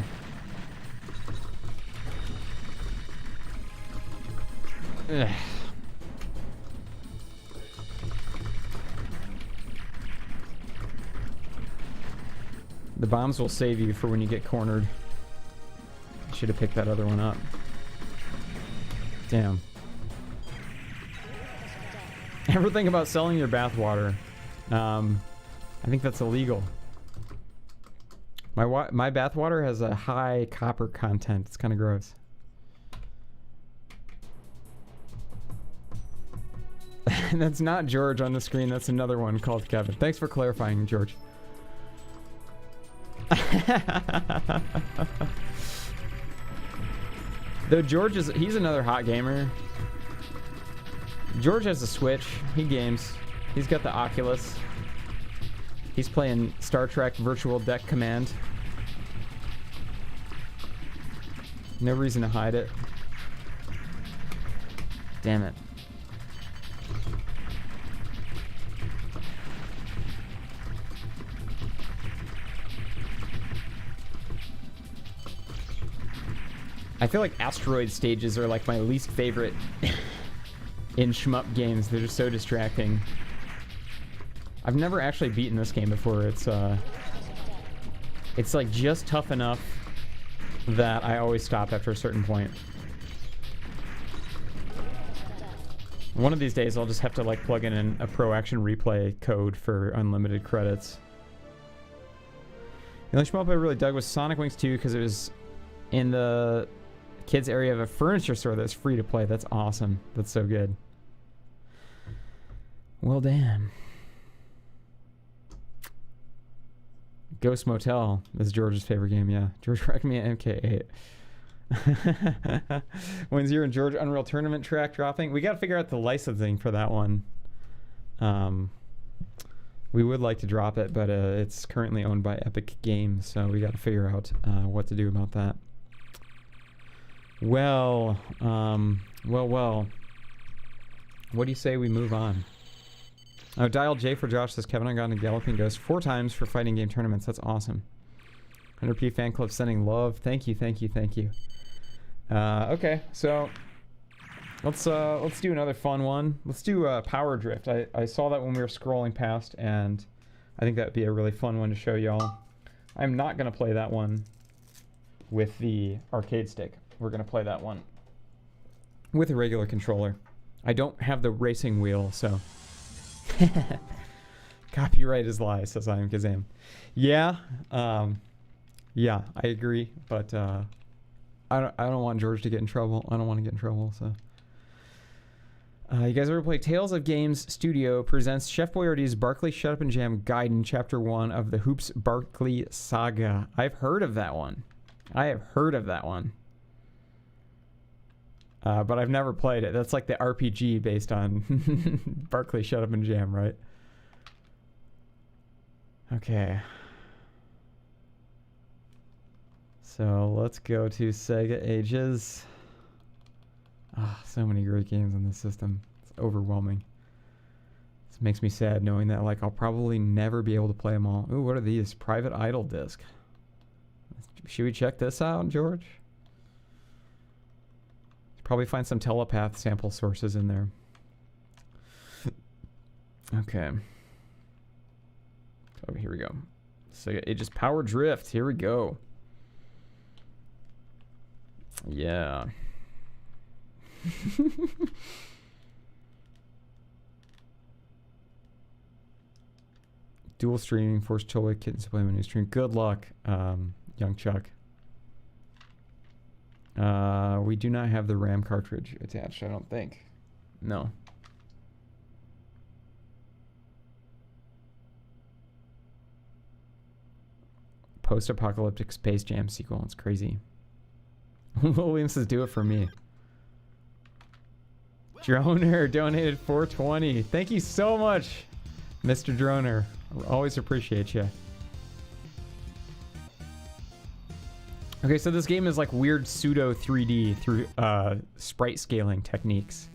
Ugh. The bombs will save you for when you get cornered. I should have picked that other one up. Damn. Ever think about selling your bathwater? I think that's illegal. My bathwater has a high copper content. It's kind of gross. That's not George on the screen. That's another one called Kevin. Thanks for clarifying, George. Though George he's another hot gamer. George has a Switch. He games. He's got the Oculus. He's playing Star Trek Virtual Deck Command. No reason to hide it. Damn it. I feel like asteroid stages are like my least favorite in shmup games. They're just so distracting. I've never actually beaten this game before. It's like just tough enough that I always stop after a certain point. One of these days I'll just have to like plug in a Pro Action Replay code for unlimited credits. The only shmup I really dug was Sonic Wings 2 because it was in the kids area of a furniture store that's free to play. That's awesome. That's so good. Well, damn. Ghost Motel is George's favorite game. Yeah, George recommended MK8. When's your and George Unreal Tournament track dropping? We got to figure out the licensing for that one. We would like to drop it, but it's currently owned by Epic Games, so we got to figure out what to do about that. Well. What do you say we move on? Oh, Dial J for Josh says, Kevin, I got a Galloping Ghost 4 times for fighting game tournaments. That's awesome. 100p fan club sending love. Thank you. Okay, so let's do another fun one. Let's do Power Drift. I saw that when we were scrolling past, and I think that would be a really fun one to show y'all. I'm not going to play that one with the arcade stick. We're going to play that one with a regular controller. I don't have the racing wheel, so... Copyright is lies, says I am Kazam. Yeah, yeah, I agree, but I don't want George to get in trouble. I don't want to get in trouble, so... you guys ever play Tales of Games Studio presents Chef Boyardee's Barkley Shut Up and Jam Gaiden Chapter 1 of the Hoops Barkley Saga? I've heard of that one. But I've never played it. That's like the RPG based on Barkley Shut Up and Jam, right? Okay. So let's go to Sega Ages. Ah, so many great games on this system. It's overwhelming. This makes me sad knowing that like I'll probably never be able to play them all. Ooh, what are these? Private Idol disc. Should we check this out, George? Probably find some telepath sample sources in there. Okay. Oh, here we go. Sega Ages Power Drift. Here we go. Yeah. Dual streaming, forced toy, kittens to play my new stream. Good luck, young Chuck. We do not have the RAM cartridge attached, I don't think. No. Post-apocalyptic Space Jam sequel. It's crazy. Williams says, do it for me. Droner donated $4.20. Thank you so much, Mr. Droner. I always appreciate you. Okay, so this game is like weird pseudo 3D through sprite scaling techniques.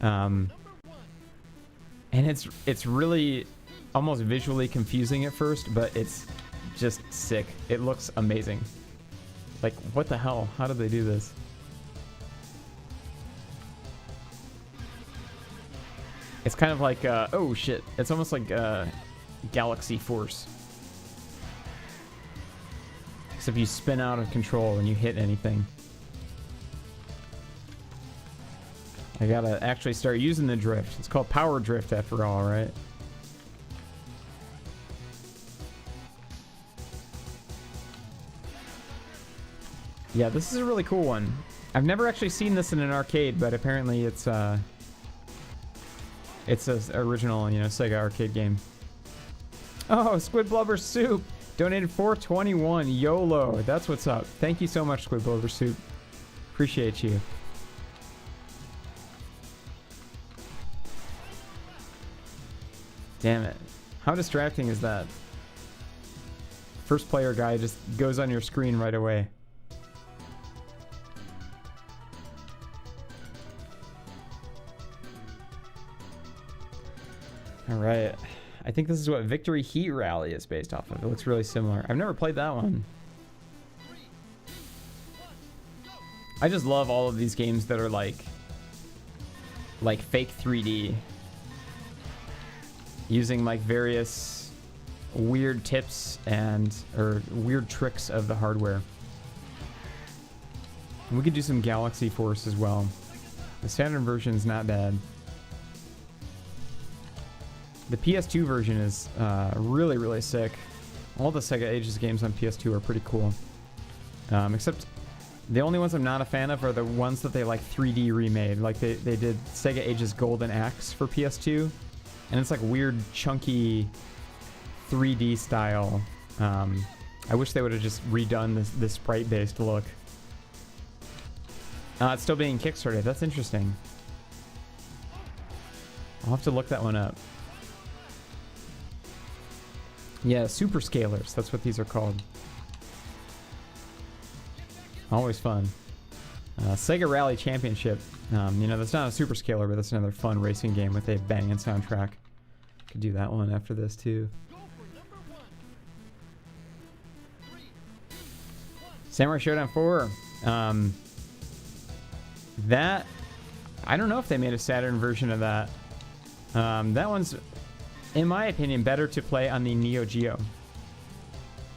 And it's really almost visually confusing at first, but it's just sick. It looks amazing. Like, what the hell? How did they do this? It's kind of like, oh shit. It's almost like Galaxy Force. Except you spin out of control when you hit anything. I gotta actually start using the drift. It's called Power Drift after all, right? Yeah, this is a really cool one. I've never actually seen this in an arcade, but apparently it's a original, you know, Sega arcade game. Oh, Squid Blubber Soup donated $4.21. YOLO. That's what's up. Thank you so much, Squid Blubber Soup. Appreciate you. Damn it. How distracting is that? First player guy just goes on your screen right away. All right. I think this is what Victory Heat Rally is based off of. It looks really similar. I've never played that one. I just love all of these games that are like fake 3D. Using like various weird tips or weird tricks of the hardware. And we could do some Galaxy Force as well. The Saturn version's not bad. The PS2 version is really, really sick. All the Sega Ages games on PS2 are pretty cool. Except the only ones I'm not a fan of are the ones that they like 3D remade. Like they did Sega Ages Golden Axe for PS2. And it's like weird, chunky 3D style. I wish they would have just redone this sprite-based look. It's still being kickstarted. That's interesting. I'll have to look that one up. Yeah, super scalers. That's what these are called. Always fun. Sega Rally Championship. You know, that's not a super scaler, but that's another fun racing game with a banging soundtrack. Could do that one after this too. Samurai Showdown 4. That, I don't know if they made a Saturn version of that. That one's, in my opinion, better to play on the Neo Geo.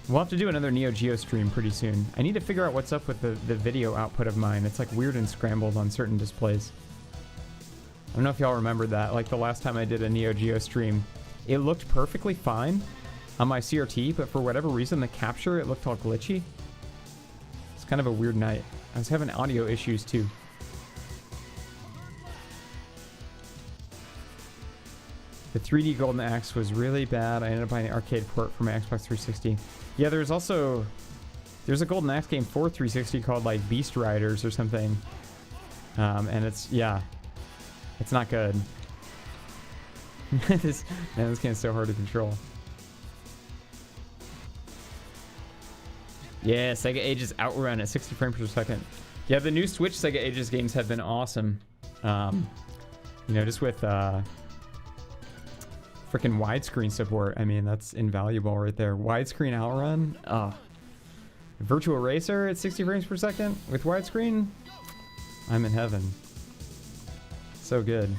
We'll have to do another Neo Geo stream pretty soon. I need to figure out what's up with the video output of mine. It's like weird and scrambled on certain displays. I don't know if y'all remember that. Like the last time I did a Neo Geo stream, it looked perfectly fine on my CRT, but for whatever reason, the capture, it looked all glitchy. It's kind of a weird night. I was having audio issues too. The 3D Golden Axe was really bad. I ended up buying an arcade port for my Xbox 360. Yeah, there's a Golden Axe game for 360 called like Beast Riders or something. And it's not good. this game's so hard to control. Yeah, Sega Ages Outrun at 60 frames per second. Yeah, the new Switch Sega Ages games have been awesome. You know, just with freaking widescreen support. I mean, that's invaluable right there. Widescreen Outrun. Virtual Racer at 60 frames per second with widescreen. I'm in heaven. So good.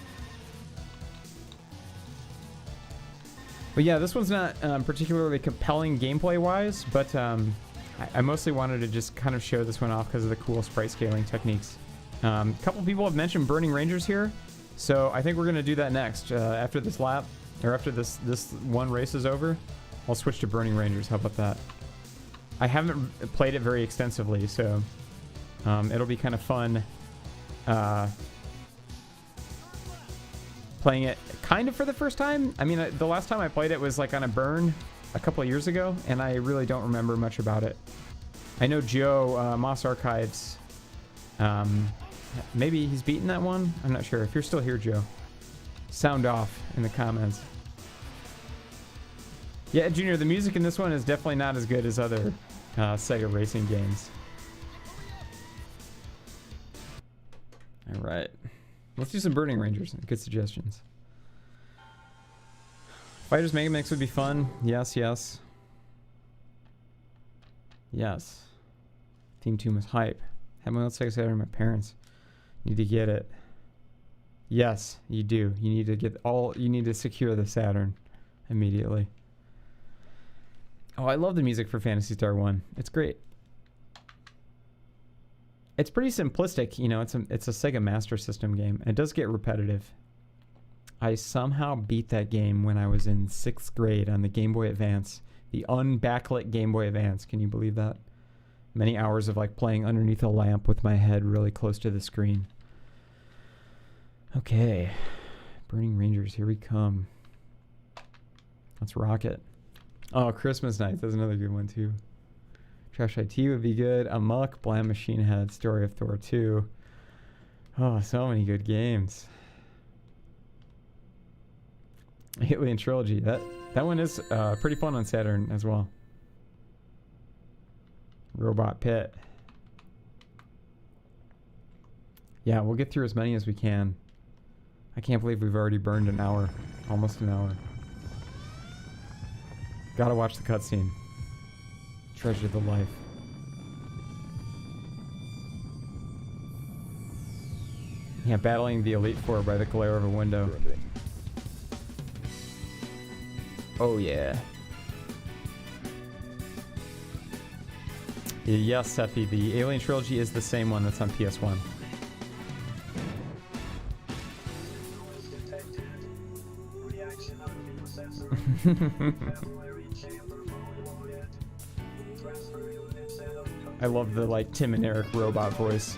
But yeah, this one's not particularly compelling gameplay-wise, but I mostly wanted to just kind of show this one off because of the cool sprite scaling techniques. A couple people have mentioned Burning Rangers here, so I think we're going to do that next. After this lap, or after this one race is over, I'll switch to Burning Rangers. How about that? I haven't played it very extensively, so it'll be kind of fun playing it kind of for the first time. I mean, the last time I played it was like on a burn a couple of years ago, and I really don't remember much about it. I know Joe, Moss Archives, maybe he's beaten that one? I'm not sure. If you're still here, Joe, sound off in the comments. Yeah, Junior, the music in this one is definitely not as good as other Sega racing games. All right. Let's do some Burning Rangers. Good suggestions. Fighters Mega Mix would be fun. Yes, yes. Yes. Team 2 was hype. Had my old Sega Saturn, my parents. Need to get it. Yes, you do. You need to you need to secure the Saturn immediately. Oh, I love the music for Phantasy Star 1. It's great. It's pretty simplistic, you know, it's a Sega Master System game. It does get repetitive. I somehow beat that game when I was in 6th grade on the Game Boy Advance. The unbacklit Game Boy Advance. Can you believe that? Many hours of like playing underneath a lamp with my head really close to the screen. Okay. Burning Rangers, here we come. Let's rock it. Oh, Christmas Night. That's another good one too. Trash IT would be good. Amok, Blam Machine Head, Story of Thor 2. Oh, so many good games. Alien Trilogy. That one is pretty fun on Saturn as well. Robot Pit. Yeah, we'll get through as many as we can. I can't believe we've already burned an hour. Almost an hour. Gotta watch the cutscene. Treasure the life. Yeah, battling the Elite Four by the glare of a window. Oh yeah. Yes, Sephi, the Alien Trilogy is the same one that's on PS1. I love the like Tim and Eric robot voice.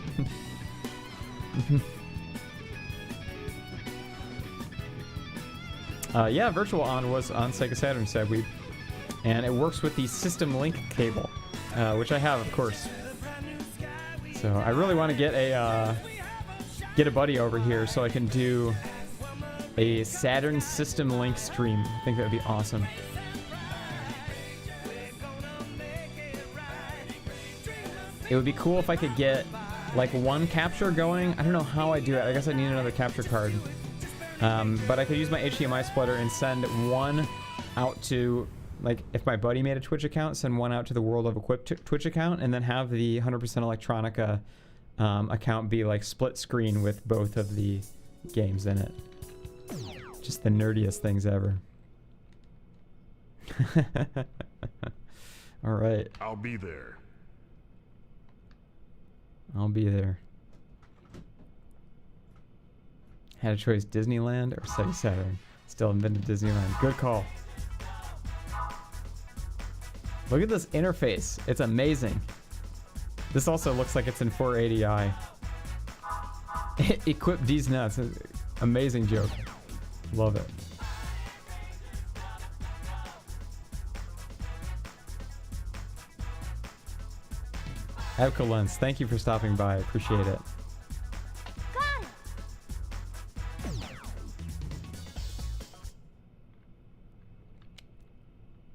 Yeah, Virtual On was on Sega Saturn, said we, and it works with the System Link cable, which I have, of course. So I really want to get a buddy over here so I can do a Saturn System Link stream. I think that would be awesome. It would be cool if I could get like one capture going. I don't know how I do it. I guess I need another capture card. But I could use my HDMI splitter and send one out to, like, if my buddy made a Twitch account, send one out to the World of Equipped Twitch account, and then have the 100% Electronica account be like split screen with both of the games in it. Just the nerdiest things ever. All right. I'll be there. I'll be there. Had a choice, Disneyland or Sega Saturn. Still haven't been to Disneyland. Good call. Look at this interface. It's amazing. This also looks like it's in 480i. Equip these nuts. Amazing joke. Love it. Abcolens, thank you for stopping by. Appreciate it.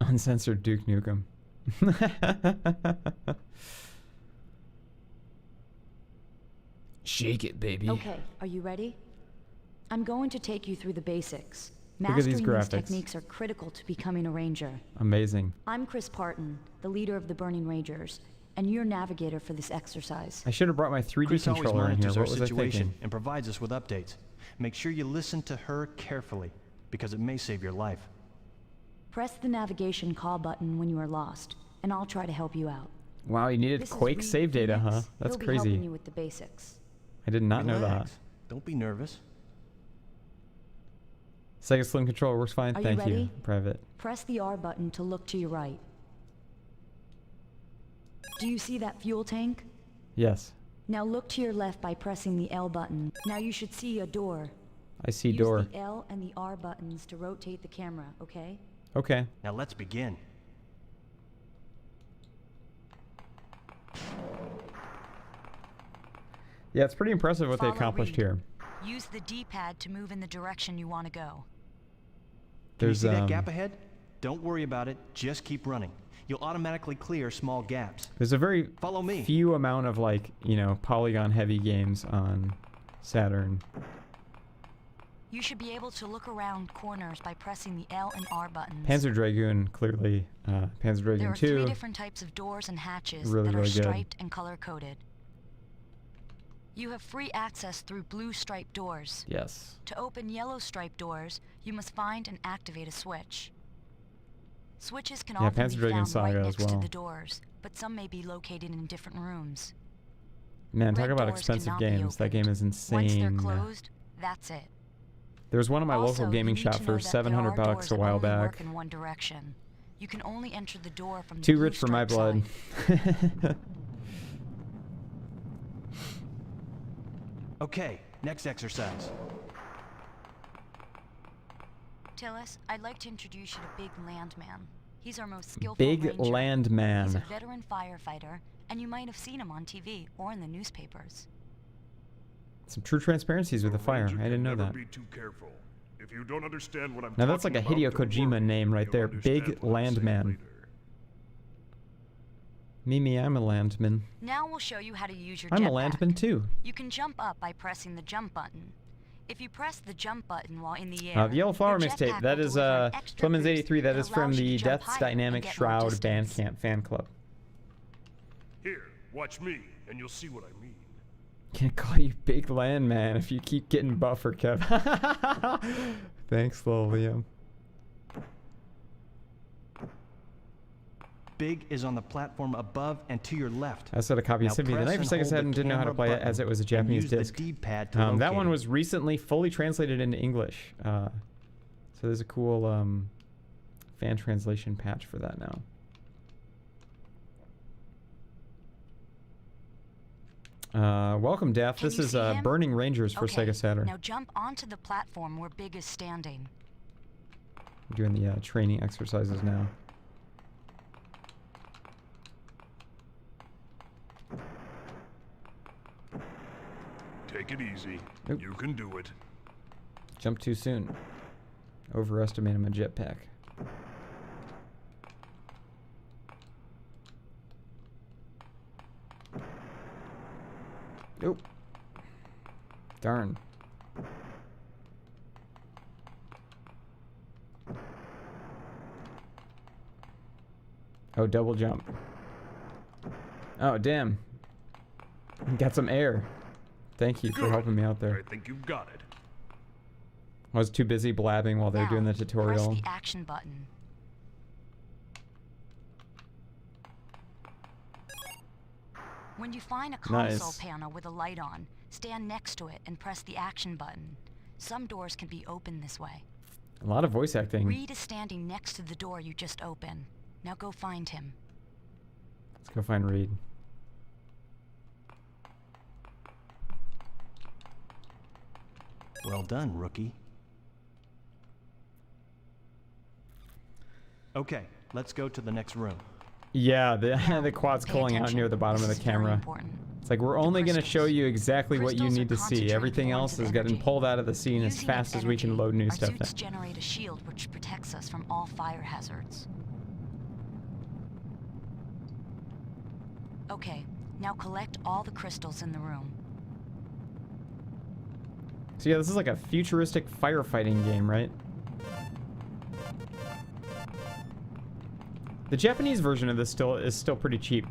Uncensored Duke Nukem. Shake it, baby. Okay, are you ready? I'm going to take you through the basics. Look at these Mastering graphics. these techniques are critical to becoming a ranger. Amazing. I'm Chris Parton, the leader of the Burning Rangers, and your navigator for this exercise. I should have brought my 3D Chris always controller in here. monitors What our was I situation thinking? and provides us with updates. Make sure you listen to her carefully, because it may save your life. Press the navigation call button when you are lost, and I'll try to help you out. Wow, you needed This is Quake Reed save data, huh? Phoenix. That's He'll be helping crazy. you with the basics. I did not know that. Relax. Don't be nervous. Sega Slim controller works fine. Are you Thank you. ready? Private. Press the R button to look to your right. Do you see that fuel tank? Yes. Now look to your left by pressing the L button. Now you should see a door. I see Use door. the L and the R buttons to rotate the camera, okay? Okay. Now let's begin. Yeah, it's pretty impressive what they Follow accomplished Reed. here. Use the D-pad to move in the direction you want to go. Can you There's see that gap ahead? Don't worry about it. Just keep running. You'll automatically clear small gaps. there's a very Follow me. few amount of, like, you know, polygon heavy games on Saturn. You should be able to look around corners by pressing the L and R buttons. Panzer Dragoon, clearly. Panzer There Dragoon are 2. 3 different types of doors and hatches Really, that are really good. striped and color-coded. You have free access through blue striped doors. Yes. To open yellow striped doors, you must find and activate a switch. Switches can Yeah, often Panzer be Dragoon found Saga right as next well. to the doors, but some may be located in different rooms. Man, talk Red about doors expensive cannot be games. That opened. game is Once they're insane. closed, that's it. There's one at my Also, local gaming you need shop to know for that there 700 are bucks doors a that while only back. work in one direction. You can only enter the door from the Too blue rich for my striped blood. side. Okay, next exercise. Tillis, I'd like to introduce you to Big Landman. He's our most skillful Big ranger. Land Man. He's a veteran firefighter, and you might have seen him on TV or in the newspapers. Some true transparencies with the fire. I didn't know that. Be too careful. If you don't understand what I'm Now that's like a talking Hideo about, don't Kojima worry. name right You'll there. understand Big what I'll say Landman. later. Mimi, I'm a landman. Now we'll show you how to use your I'm a jetpack. landman too. You can jump up by pressing the jump button. If you press the jump button while in the air, The Yellow Flower your mixtape. jetpack That will is deliver an extra Clemens boost 83. That that is from allows you the to jump Death's higher and Dynamic get more Shroud distance. Bandcamp fan club. Here, watch me, and you'll see what I mean. Can't call you Big Landman if you keep getting buffer, Kev. Thanks, little Liam. Big is on the platform above and to your left. I said a copy of Now Symphony of the press Night for and Sega hold the Saturn. Didn't know how to camera play it button as it was a and Japanese use the disc. D-pad to That locate one it. was recently fully translated into English. So there's a cool fan translation patch for that now. Welcome, Daff. Can This you is see him? Burning Rangers for Okay, Sega Saturn. Now jump onto the platform where Big is standing. I'm doing the training exercises now. Take it easy. Nope. You can do it. Jump too soon. Overestimated my jetpack. Nope. Darn. Oh, double jump. Oh, damn. Got some air. Thank you for Good. helping me out there. I think you've got it. I was too busy blabbing while they were Now, doing the tutorial. Press the action button. When you find a console Nice. panel with a light on, stand next to it and press the action button. Some doors can be opened this way. A lot of voice acting. Reed is standing next to the door you just opened. Now go find him. Let's go find Reed. Well done, rookie. Okay, let's go to the next room. Yeah, the Now, the quad's pay calling out attention. near the bottom of This the is very camera. important. It's like we're only going to show crystals. you exactly what you Crystals need are to see. concentrated Everything forms else of is getting energy. pulled out of the scene as Using fast that as we can energy, load new our stuff suits now. generate a shield which protects us from all fire hazards. Okay, now collect all the crystals in the room. So yeah, this is like a futuristic firefighting game, right? The Japanese version of this is still pretty cheap.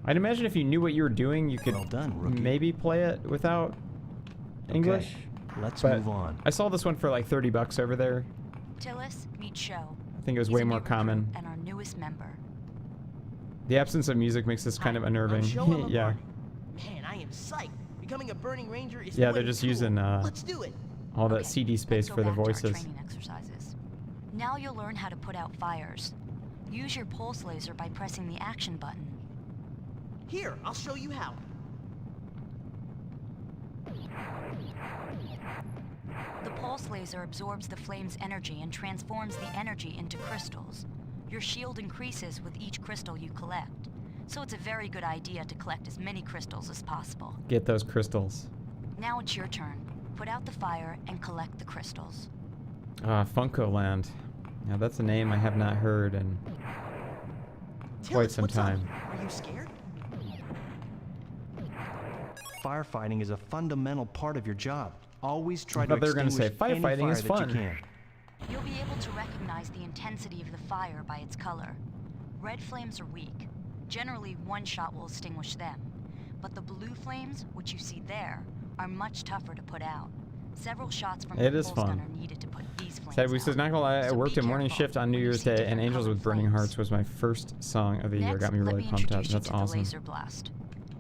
I'd imagine if you knew what you were doing, you could Well done, rookie. maybe play it without English. Okay, let's But move on. I saw this one for like $30 over there. Tillis, meet Sho. I think it was He's way a more new recruit common. and our newest member. The absence of music makes this kind of unnerving. Yeah. Man, I am psyched. Becoming a Burning Ranger is Yeah, way they're just cool. using Let's do it. all that Okay, CD let's space go for the back to our voices. training exercises. Now you'll learn how to put out fires. Use your pulse laser by pressing the action button. Here, I'll show you how. The pulse laser absorbs the flame's energy and transforms the energy into crystals. Your shield increases with each crystal you collect, so it's a very good idea to collect as many crystals as possible. Get those crystals. Now it's your turn. Put out the fire and collect the crystals. Funko Land. Now that's a name I have not heard in quite Tillis, some what's up? time. Are you scared? Firefighting is a fundamental part of your job. Always try I to thought they were gonna say extinguish any firefighting fire is that fun. you can. You'll be able to recognize the intensity of the fire by its color. Red flames are weak. Generally, one shot will extinguish them. But the blue flames, which you see there, are much tougher to put out. Several shots from It the is pulse gun fun. are needed to put these flames Said we out. says not gonna lie, I So worked be a morning careful shift on New when you Year's see Day, and different Angels with colored Burning flames. Hearts was my first song of the year. Next, Got me let really me pumped up. introduce you That's to the awesome. laser blast.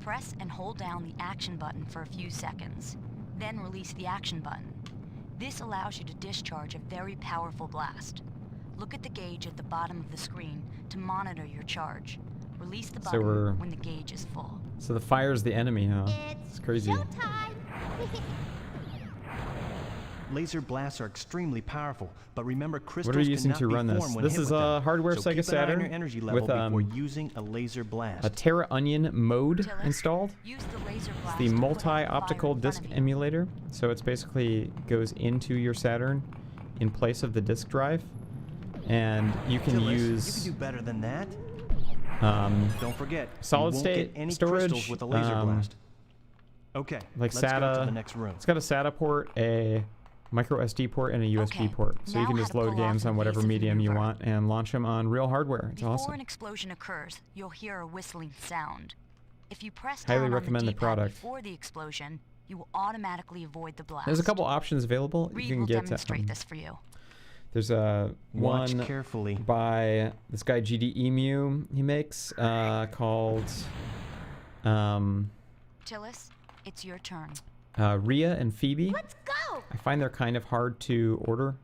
Press and hold down the action button for a few seconds. Then release the action button. This allows you to discharge a very powerful blast. Look at the gauge at the bottom of the screen to monitor your charge. Release the So we're- button when the gauge is full. So the fire's the enemy, huh? It's crazy. Showtime! Laser blasts are extremely powerful, but remember crystals What are you using cannot to be run this? formed when This hit is with a them. hardware So Sega keep an eye on Saturn your energy level with, before using a laser blast. A Terraonion mode Tillis, installed. use the laser blast The to put out the multi-optical fire in disc front of you. emulator. So it's basically goes into your Saturn in place of the disk drive, and you can Tillis, use You can do better than that. Don't forget, solid you won't state get any storage, crystals with a laser blast. Okay, like let's go to SATA. the next room. It's got a SATA port, a micro SD port, and a USB Okay, port. So you now can how just to load pull off games the on whatever evasive medium you maneuver. want and launch them on real hardware. It's Before awesome. an explosion occurs, you'll hear a whistling sound. If you press Highly down recommend on the the D-pad product. before the explosion, you will automatically avoid the blast. There's a couple options available. Reed You can will get demonstrate this for you. There's a Watch one carefully. by this guy GD Emu he makes called Tillis, it's your turn. Rhea and Phoebe. Let's go! I find they're kind of hard to order.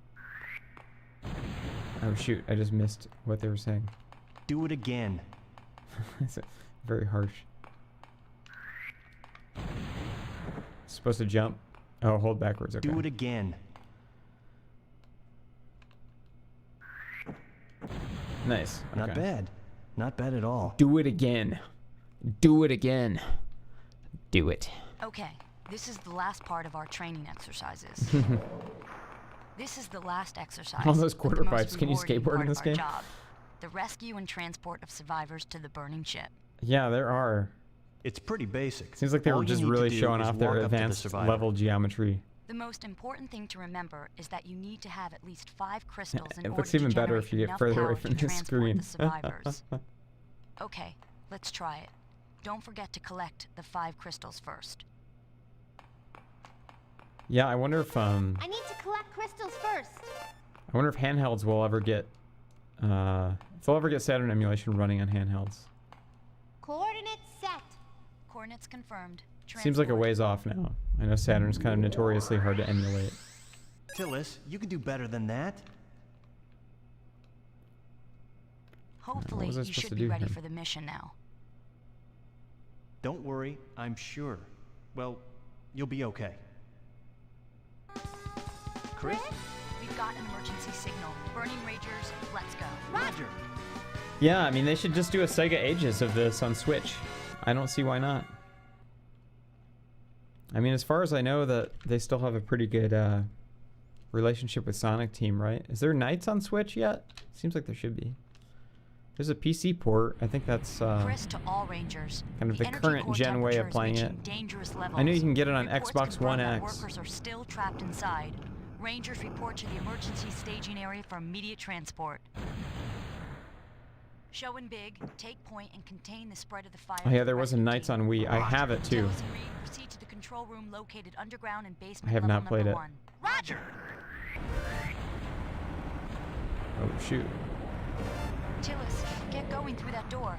Oh shoot, I just missed what they were saying. Do it again. It's very harsh. Supposed to jump. Oh, hold backwards. Okay. Do it again. Nice. Not okay. bad. Not bad at all. Do it again. Do it again. Do it. Okay, this is the last part of our training exercises. This is the last exercise. All those but quarter the most pipes. Can you rewarding skateboard part in of this our game? Job, the rescue and transport of survivors to the burning ship. Yeah, there are. It's pretty basic. Seems like they All were you just need to really do showing is off their walk up to the advanced survivor. level geometry. The most important thing to remember is that you need to have at least 5 crystals in It order looks to even better generate if you get enough further away power from to the transport screen. the survivors. Okay, let's try it. Don't forget to collect the 5 crystals first. Yeah, I wonder if I need to collect crystals first. I wonder if handhelds will ever get if they'll ever get Saturn emulation running on handhelds. Coordinates set. Coordinates confirmed. Seems like a Transport. ways off now. I know Saturn's kind of notoriously hard to emulate. Tillis, you can do better than that. Hopefully, was I you supposed should to be do ready here? for the mission now. Don't worry, I'm sure. Well, you'll be okay. Chris? We've got an emergency signal. Burning Ragers, let's go. Roger. Yeah, I mean they should just do a Sega Ages of this on Switch. I don't see why not. I mean, as far as I know, that they still have a pretty good relationship with Sonic Team, right? Is there Knights on Switch yet? Seems like there should be. There's a PC port. I think that's Chris to all Rangers. kind of the energy current core gen way of temperature is playing reaching it. dangerous levels. I know you can get it on Reports Xbox confirm One that X. Workers are still trapped inside. Rangers report to the emergency staging area for immediate transport. Showing big, take point, and contain the spread of the fire. Oh yeah, there was a Knights on Wii. I have it too. Tillis and Reed proceed to the control room located underground in basement I have level not played number it. 1. Roger. Oh shoot. Tillis, get going through that door.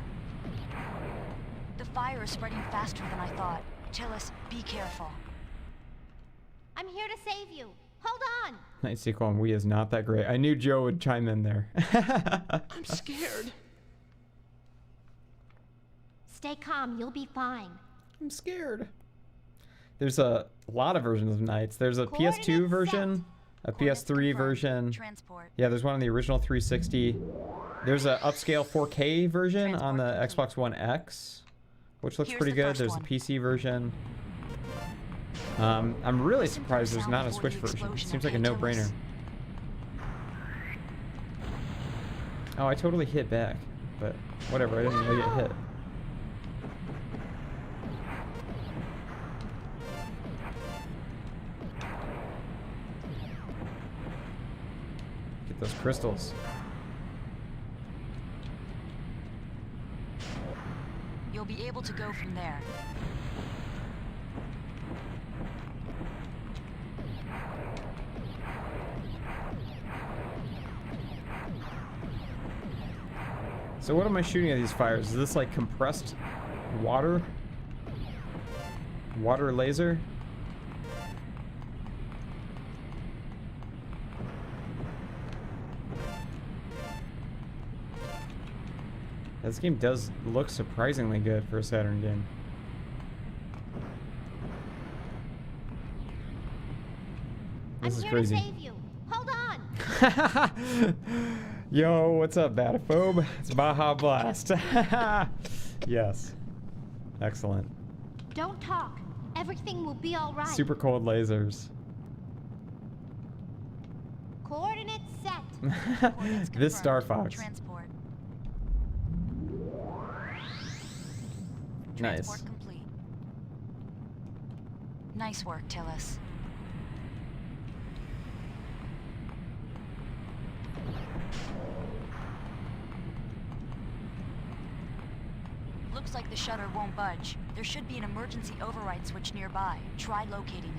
The fire is spreading faster than I thought. Tillis, be careful. I'm here to save you. Hold on. Night sequel on Wii is not that great. I knew Joe would chime in there. I'm scared. Stay calm. You'll be fine. I'm scared. There's a lot of versions of Knights. There's a PS2 Coordinates version, a Coordinates PS3 confirmed. version. Transport. Yeah, there's one on the original 360. There's a upscale 4K version on the Transport Xbox One X, which looks Here's pretty the good. first There's one. a PC version. I'm really Listen for surprised the there's sound not a before Switch the version. explosion, Seems like a okay, no-brainer. Tillis? Oh, I totally hit back, but whatever. I didn't really get hit. Get those crystals. You'll be able to go from there. So what am I shooting at these fires? Is this like compressed water? Water laser? This game does look surprisingly good for a Saturn game. This is I'm here crazy. to save you. Hold on. Yo, what's up, Bataphobe? It's Baja Blast. Yes. Excellent. Don't talk. Everything will be all right. Super cold lasers. Coordinates set. Coordinates This Star confirmed. Fox. Transport. Nice. Transport complete. Nice work, Tillis. Looks like the shutter won't budge. There should be an emergency override switch nearby. Try locating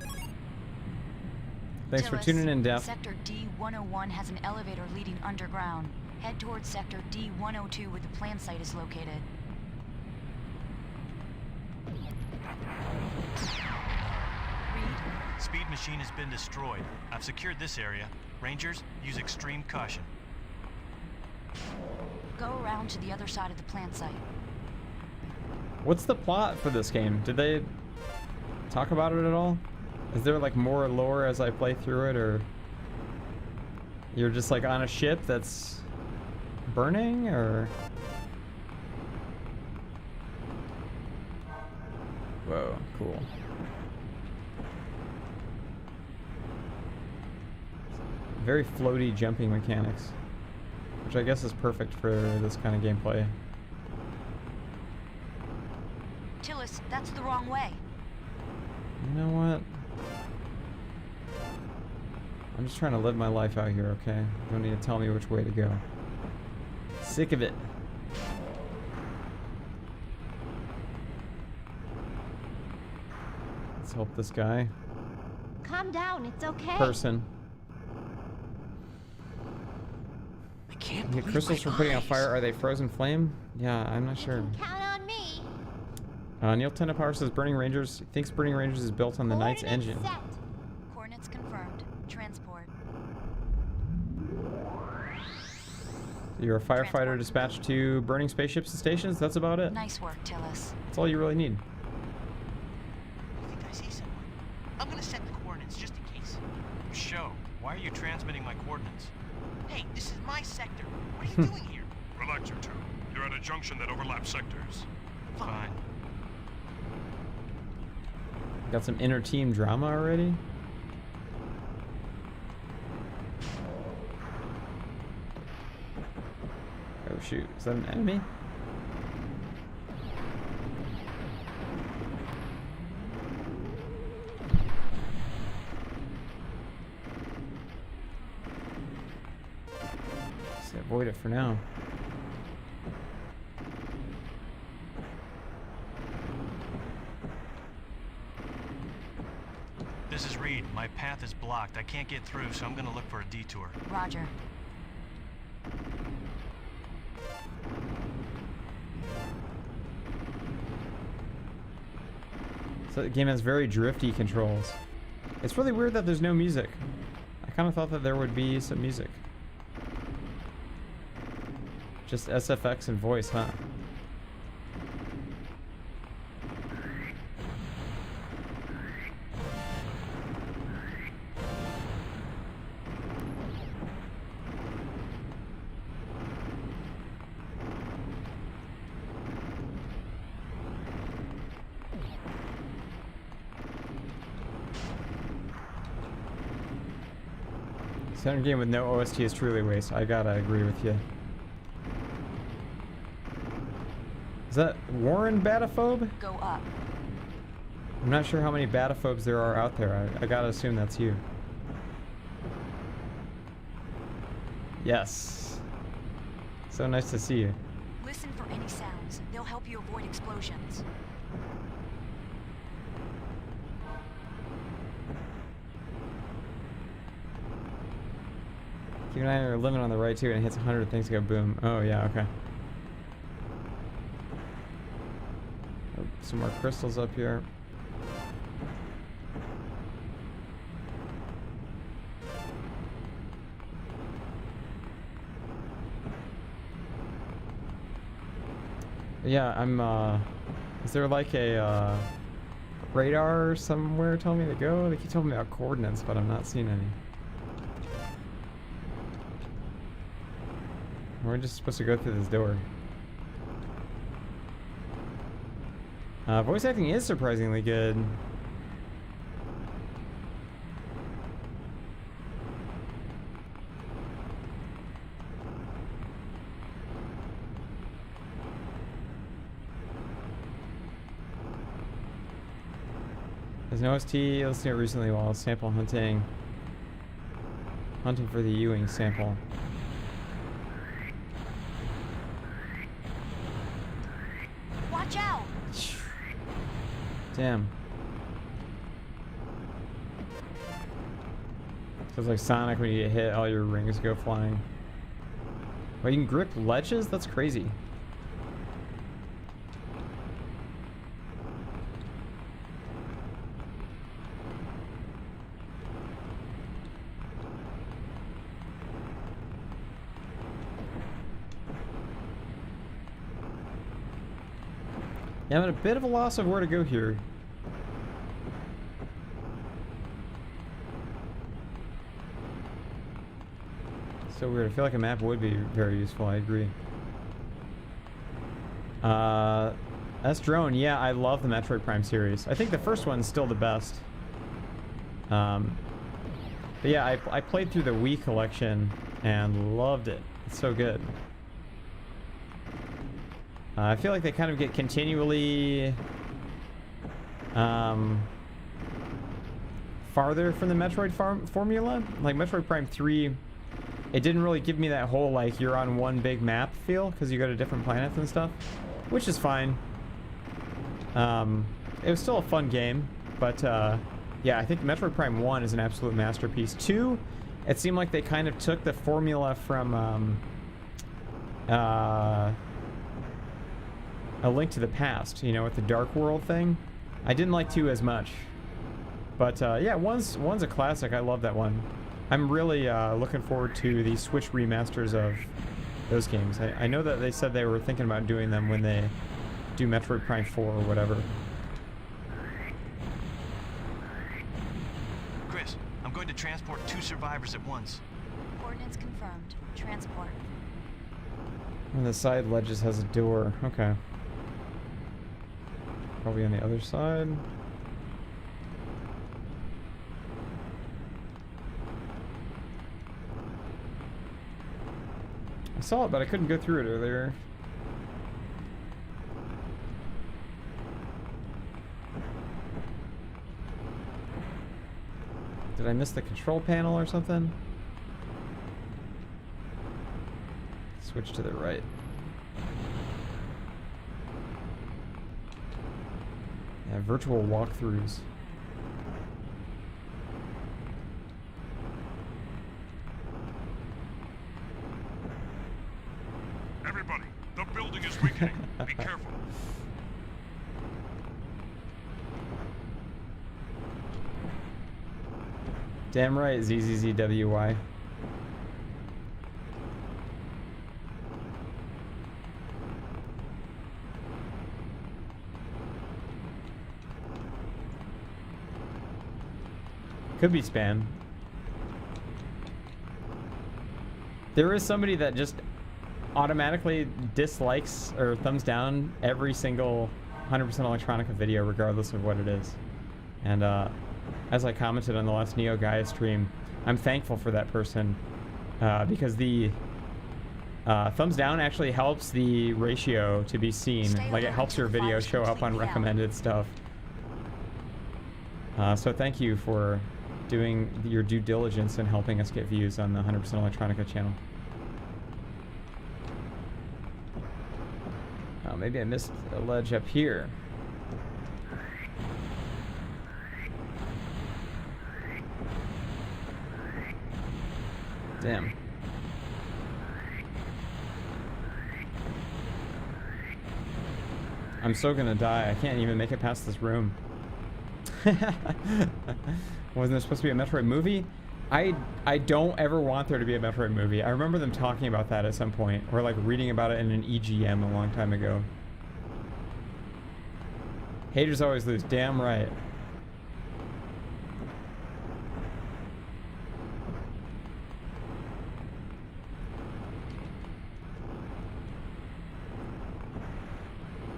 it. Thanks for Tillis, tuning in, Def. Sector D-101 has an elevator leading underground. Head towards Sector D-102 where the plant site is located. Reed, Speed machine has been destroyed. I've secured this area. Rangers, use extreme caution. go around to the other side of the plant site. What's the plot for this game? Did they talk about it at all? Is there like more lore as I play through it, or you're just like on a ship that's burning, or? Whoa, cool. Very floaty jumping mechanics, which I guess is perfect for this kind of gameplay. Tillis, that's the wrong way. You know what? I'm just trying to live my life out here, okay? You don't need to tell me which way to go. Sick of it. Let's help this guy. Calm down, it's okay. Person. I can't You get believe crystals my for putting out eyes. fire. Are they frozen flame? Yeah, I'm not You sure. can count on me. Neil Tenenpower says Burning Rangers thinks Burning Rangers is built on the Knight's Coordinates engine. set. Coordinates confirmed. Transport. You're a firefighter Transport. dispatched to burning spaceships and stations. That's about it. Nice work, Tillis. That's all you really need. I think I see someone. I'm gonna set the coordinates just in case. Show, why are you transmitting my coordinates? Hey, this is my sector. What are you doing here? Relax, you two. You're at a junction that overlaps sectors. Fine. Got some inner team drama already. Oh shoot, is that an enemy? Just avoid it for now. This is Reed. My path is blocked. I can't get through, so I'm gonna look for a detour. Roger. So the game has very drifty controls. It's really weird that there's no music. I kind of thought that there would be some music. Just SFX and voice, huh? Saturn game with no OST is truly a waste. I gotta agree with you. Is that Warren Bataphobe? Go up. I'm not sure how many Bataphobes there are out there. I gotta assume that's you. Yes. So nice to see you. Listen for any sounds. They'll help you avoid explosions. Keep an eye on your limit on the right too, and it hits 100 things go boom. Oh yeah, okay. Oh, some more crystals up here. Yeah, I'm is there like a radar somewhere telling me to go? They keep telling me about coordinates, but I'm not seeing any. We're just supposed to go through this door. Voice acting is surprisingly good. There's no OST. Listened to it recently while sample hunting. Hunting for the Ewing sample. Watch out! Damn. Feels like Sonic when you get hit, all your rings go flying. Oh, you can grip ledges? That's crazy. Yeah, I'm at a bit of a loss of where to go here. So weird. I feel like a map would be very useful. I agree. S Drone. Yeah, I love the Metroid Prime series. I think the first one's still the best. But yeah, I played through the Wii collection and loved it. It's so good. I feel like they kind of get continually farther from the Metroid formula. Like Metroid Prime 3, it didn't really give me that whole like you're on one big map feel because you go to different planets and stuff, which is fine. It was still a fun game, but yeah, I think Metroid Prime 1 is an absolute masterpiece. 2, it seemed like they kind of took the formula from A Link to the Past, you know, with the Dark World thing. I didn't like 2 as much. But yeah, one's a classic. I love that one. I'm really looking forward to the Switch remasters of those games. I know that they said they were thinking about doing them when they do Metroid Prime 4 or whatever. Chris, I'm going to transport 2 survivors at once. Coordinates confirmed. Transport. One of the side ledges has a door. Okay. Probably on the other side. I saw it, but I couldn't go through it earlier. Did I miss the control panel or something? Switch to the right. Yeah, virtual walkthroughs. Everybody, the building is weakening. Be careful. Damn right, ZZZWY. Could be spam. There is somebody that just automatically dislikes or thumbs down every single 100% Electronica video, regardless of what it is. And as I commented on the last Neo Gaia stream, I'm thankful for that person because the thumbs down actually helps the ratio to be seen. Like, it helps your video show up on recommended stuff. So thank you for doing your due diligence and helping us get views on the 100% Electronica channel. Maybe I missed a ledge up here. Damn. I'm so gonna die. I can't even make it past this room. Wasn't there supposed to be a Metroid movie? I don't ever want there to be a Metroid movie. I remember them talking about that at some point, or like reading about it in an EGM a long time ago. Haters always lose. Damn right.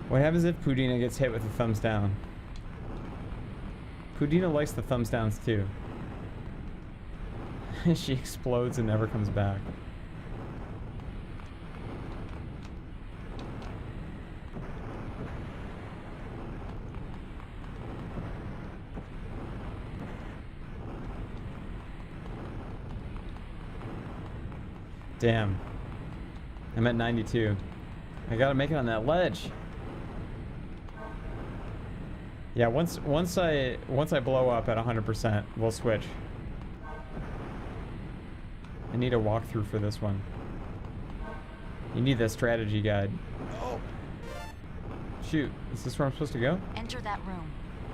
What happens if Pudina gets hit with a thumbs down? Pudina likes the thumbs downs too. She explodes and never comes back. Damn. I'm at 92. I gotta make it on that ledge. Yeah, once I blow up at 100%, we'll switch. I need a walkthrough for this one. You need that strategy guide. Oh. Shoot, is this where I'm supposed to go? Enter that room.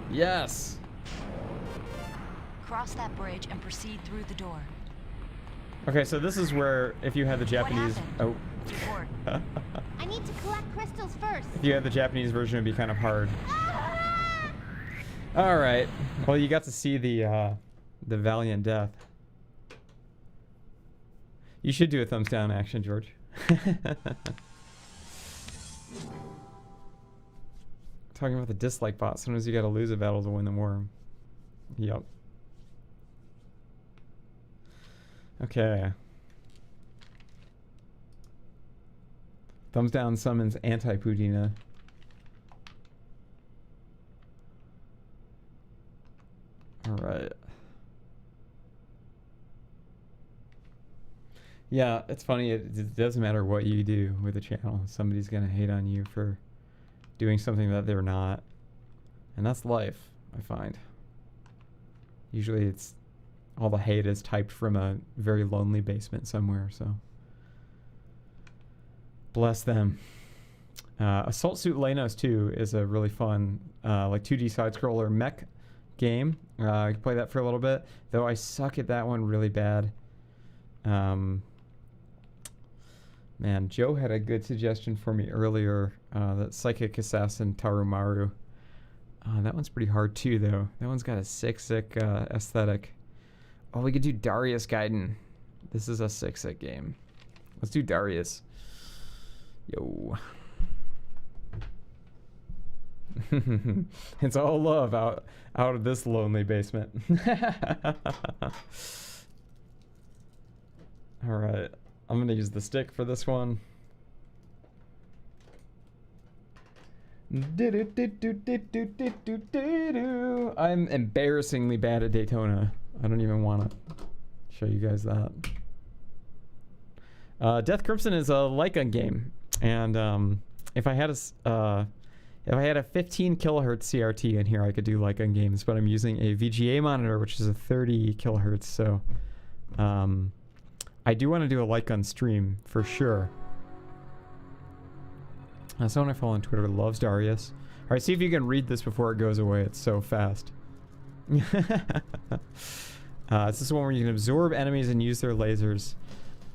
Yes. Cross that bridge and proceed through the door. Okay, so this is where if you had the Japanese Report. I need to collect crystals first. If you had the Japanese version, it'd be kind of hard. All right. Well, you got to see the valiant death. You should do a thumbs down action, George. Talking about the dislike bot. Sometimes you got to lose a battle to win the war. Yep. Okay. Thumbs down summons anti-Pudina. Alright. Yeah, it's funny. It doesn't matter what you do with the channel. Somebody's going to hate on you for doing something that they're not. And that's life, I find. Usually it's all the hate is typed from a very lonely basement somewhere, so. Bless them. Assault Suit Lanos 2 is a really fun, like 2D side-scroller mech game. I can play that for a little bit, though I suck at that one really bad. Man, Joe had a good suggestion for me earlier, that Psychic Assassin Tarumaru. That one's pretty hard too, though. That one's got a sick aesthetic. Oh, we could do Darius Gaiden. This is a sick game. Let's do Darius. Yo. It's all love out of this lonely basement. All right. I'm gonna use the stick for this one. I'm embarrassingly bad at Daytona. I don't even want to show you guys that. Death Crimson is a light gun game, and if I had a 15 kilohertz CRT in here, I could do light gun games. But I'm using a VGA monitor, which is a 30 kilohertz. So I do want to do a light gun stream for sure. Someone I follow on Twitter loves Darius. All right, see if you can read this before it goes away. It's so fast. This is one where you can absorb enemies and use their lasers.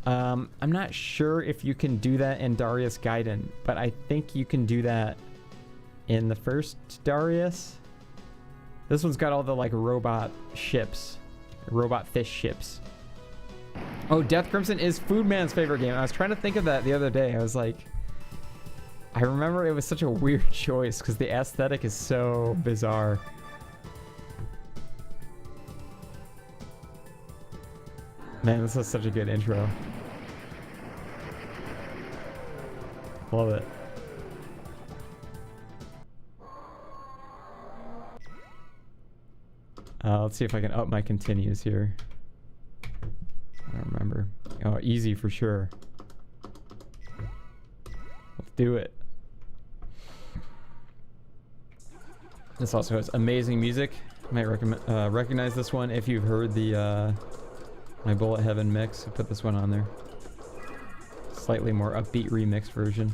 I'm not sure if you can do that in Darius Gaiden, but I think you can do that in the first Darius. This one's got all the like robot ships, robot fish ships. Oh, Death Crimson is Foodman's favorite game. I was trying to think of that the other day. I was like, I remember it was such a weird choice because the aesthetic is so bizarre. Man, this is such a good intro. Love it. Let's see if I can up my continues here. I don't remember. Oh, easy for sure. Let's do it. This also has amazing music. You might recognize this one if you've heard the my Bullet Heaven mix. I put this one on there. Slightly more upbeat remixed version.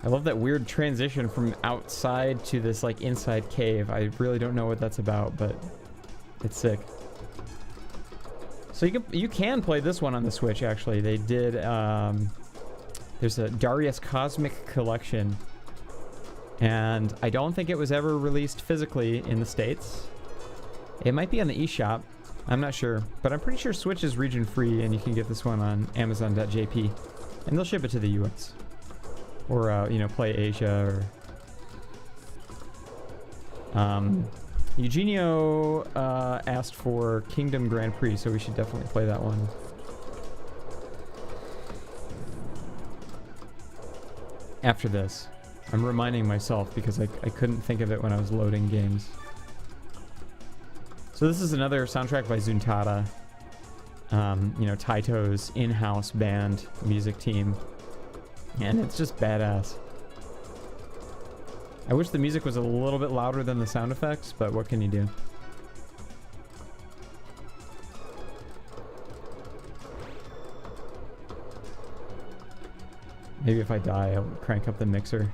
I love that weird transition from outside to this like inside cave. I really don't know what that's about, but it's sick. So you can play this one on the Switch, actually. They did, there's a Darius Cosmic Collection, and I don't think it was ever released physically in the States. It might be on the eShop. I'm not sure, but I'm pretty sure Switch is region free, and you can get this one on Amazon.jp, and they'll ship it to the US. Or, you know, Play Asia, or... Eugenio asked for Kingdom Grand Prix, so we should definitely play that one. After this. I'm reminding myself because I couldn't think of it when I was loading games. So this is another soundtrack by Zuntata. You know, Taito's in-house band music team. And it's just badass. I wish the music was a little bit louder than the sound effects, but what can you do? Maybe if I die, I'll crank up the mixer.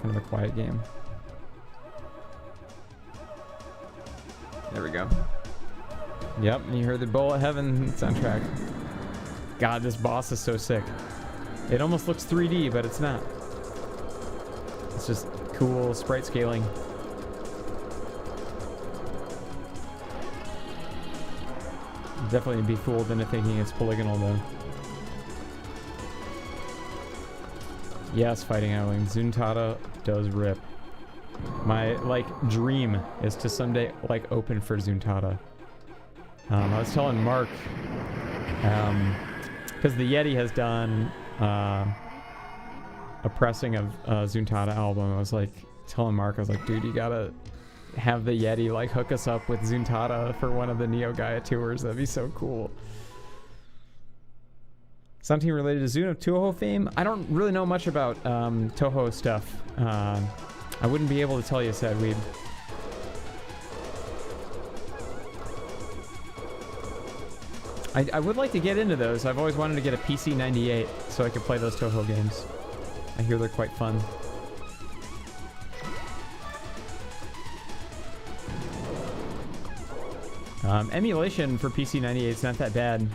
Kind of a quiet game. There we go. Yep, and you heard the Bullet Heaven soundtrack. God, this boss is so sick. It almost looks 3D, but it's not. It's just cool sprite scaling. Definitely be fooled into thinking it's polygonal though. Yes, Fighting Owling. Zuntata does rip. My like dream is to someday like open for Zuntata. I was telling Mark, because the Yeti has done a pressing of Zuntata album. I was like telling Mark, I was like, dude, you gotta have the Yeti like hook us up with Zuntata for one of the Neo Gaia tours. That'd be so cool. Something related to Zuno Toho fame? I don't really know much about Toho stuff. I wouldn't be able to tell you, Sad Weeb. I would like to get into those. I've always wanted to get a PC 98 so I could play those Toho games. I hear they're quite fun. Emulation for PC 98 is not that bad.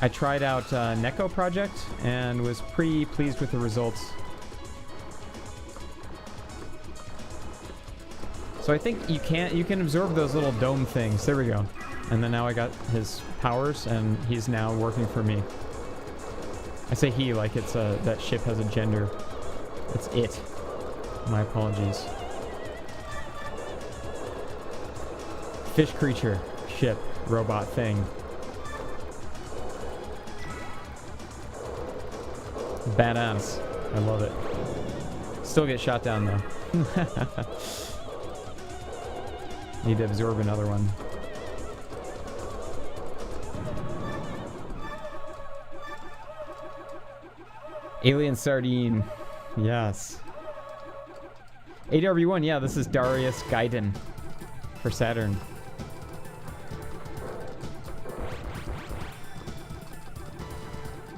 I tried out Neko Project and was pretty pleased with the results. So I think you can absorb those little dome things. There we go. And then now I got his powers and he's now working for me. I say he like it's that ship has a gender. It's it. My apologies. Fish creature, ship, robot thing. Badass. I love it. Still get shot down though. Need to absorb another one. Alien Sardine. Yes. AWR1, yeah, this is Darius Gaiden for Saturn.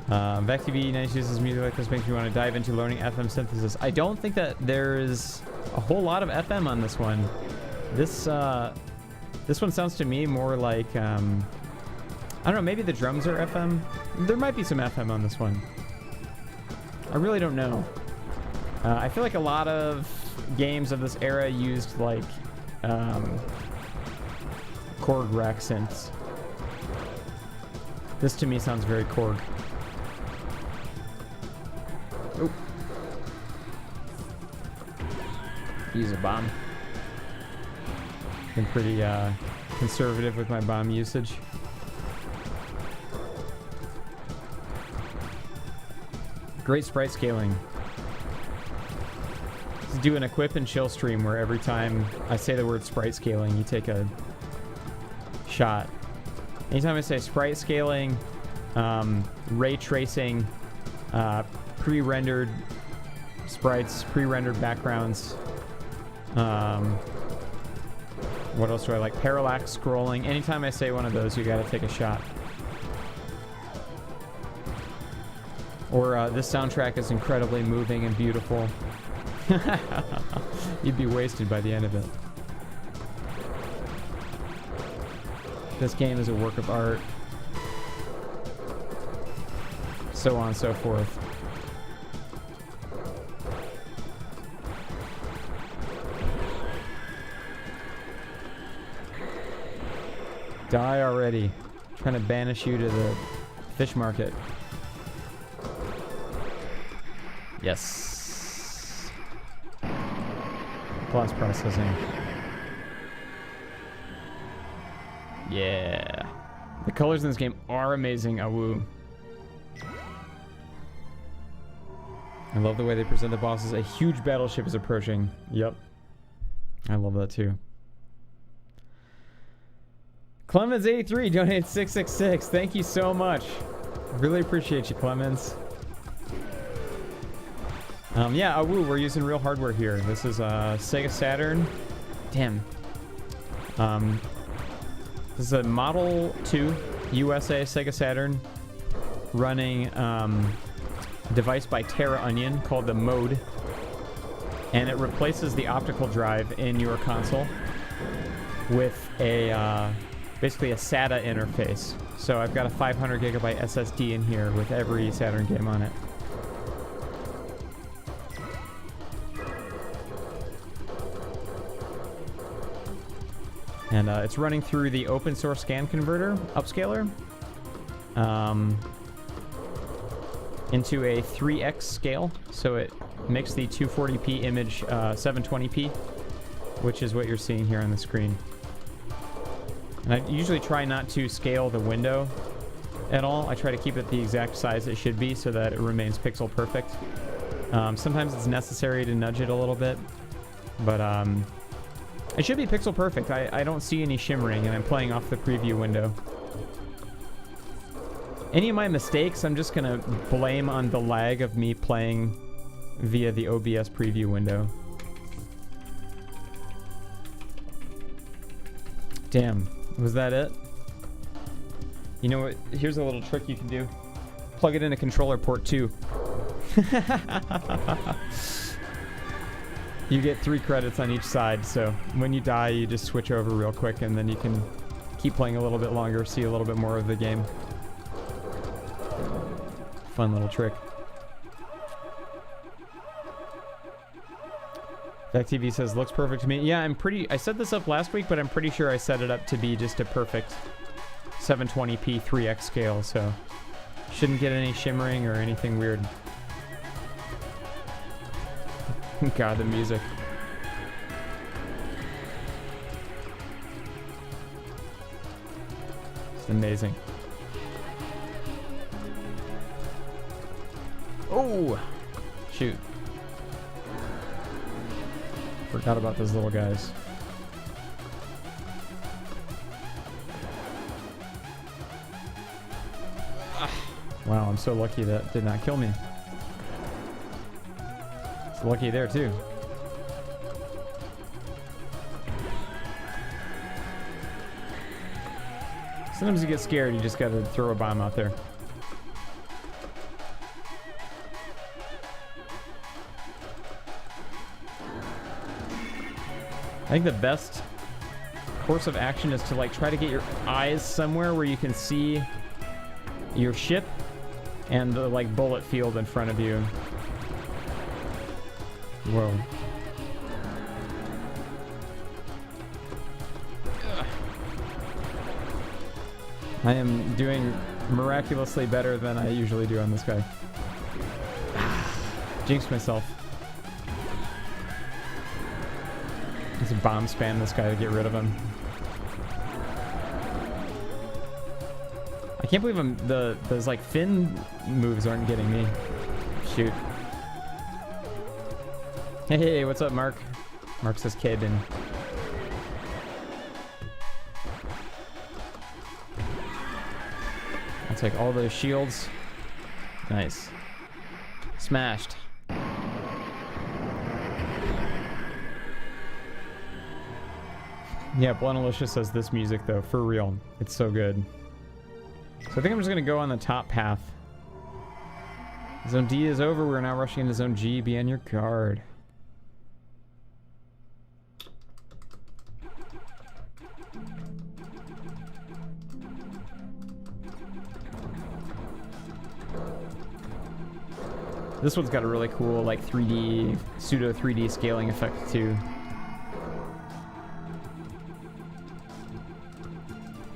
VacTV, nice uses music like this, makes me want to dive into learning FM synthesis. I don't think that there's a whole lot of FM on this one. This one sounds to me more like, I don't know, maybe the drums are FM? There might be some FM on this one. I really don't know. I feel like a lot of games of this era used like Korg rack synths. This to me sounds very Korg. Oop. Use a bomb. Been pretty conservative with my bomb usage. Great sprite scaling. Let's do an equip and chill stream where every time I say the word sprite scaling, you take a shot. Anytime I say sprite scaling, ray tracing, pre-rendered sprites, pre-rendered backgrounds, what else do I like? Parallax scrolling. Anytime I say one of those, you gotta take a shot. Or this soundtrack is incredibly moving and beautiful. You'd be wasted by the end of it. This game is a work of art. So on and so forth. Die already. Trying to banish you to the fish market. Yes. Plus processing. Yeah. The colors in this game are amazing. Awoo. I love the way they present the bosses. A huge battleship is approaching. Yep. I love that too. Clemens83 donated 666. Thank you so much. Really appreciate you, Clemens. Yeah, awoo, we're using real hardware here. This is Sega Saturn. Damn. This is a Model 2 USA Sega Saturn running a device by Terraonion called the Mode. And it replaces the optical drive in your console with a basically a SATA interface. So I've got a 500 gigabyte SSD in here with every Saturn game on it. And it's running through the open source scan converter upscaler into a 3x scale. So it makes the 240p image 720p, which is what you're seeing here on the screen. And I usually try not to scale the window at all. I try to keep it the exact size it should be so that it remains pixel perfect. Sometimes it's necessary to nudge it a little bit, but it should be pixel perfect. I don't see any shimmering, and I'm playing off the preview window. Any of my mistakes, I'm just gonna blame on the lag of me playing via the OBS preview window. Damn, was that it? You know what? Here's a little trick you can do. Plug it into controller port 2. You get 3 credits on each side, so when you die, you just switch over real quick, and then you can keep playing a little bit longer, see a little bit more of the game. Fun little trick. VacTV says, looks perfect to me. Yeah, I set this up last week, but I'm pretty sure I set it up to be just a perfect 720p 3x scale, so Shouldn't get any shimmering or anything weird. God, the music. It's amazing. Oh! Shoot. Forgot about those little guys. Wow, I'm so lucky that did not kill me. It's lucky there too. Sometimes you get scared, you just gotta throw a bomb out there. I think the best course of action is to like try to get your eyes somewhere where you can see your ship and the like bullet field in front of you. Whoa. I am doing miraculously better than I usually do on this guy. Jinxed myself. Let's bomb spam this guy to get rid of him. I can't believe those like fin moves aren't getting me. Shoot. Hey, what's up, Mark? Mark says Caden. I'll take all those shields. Nice. Smashed. Yeah, Bluntalicious says this music though, for real. It's so good. So I think I'm just gonna go on the top path. Zone D is over. We're now rushing into Zone G. Be on your guard. This one's got a really cool, like 3D, pseudo 3D scaling effect too.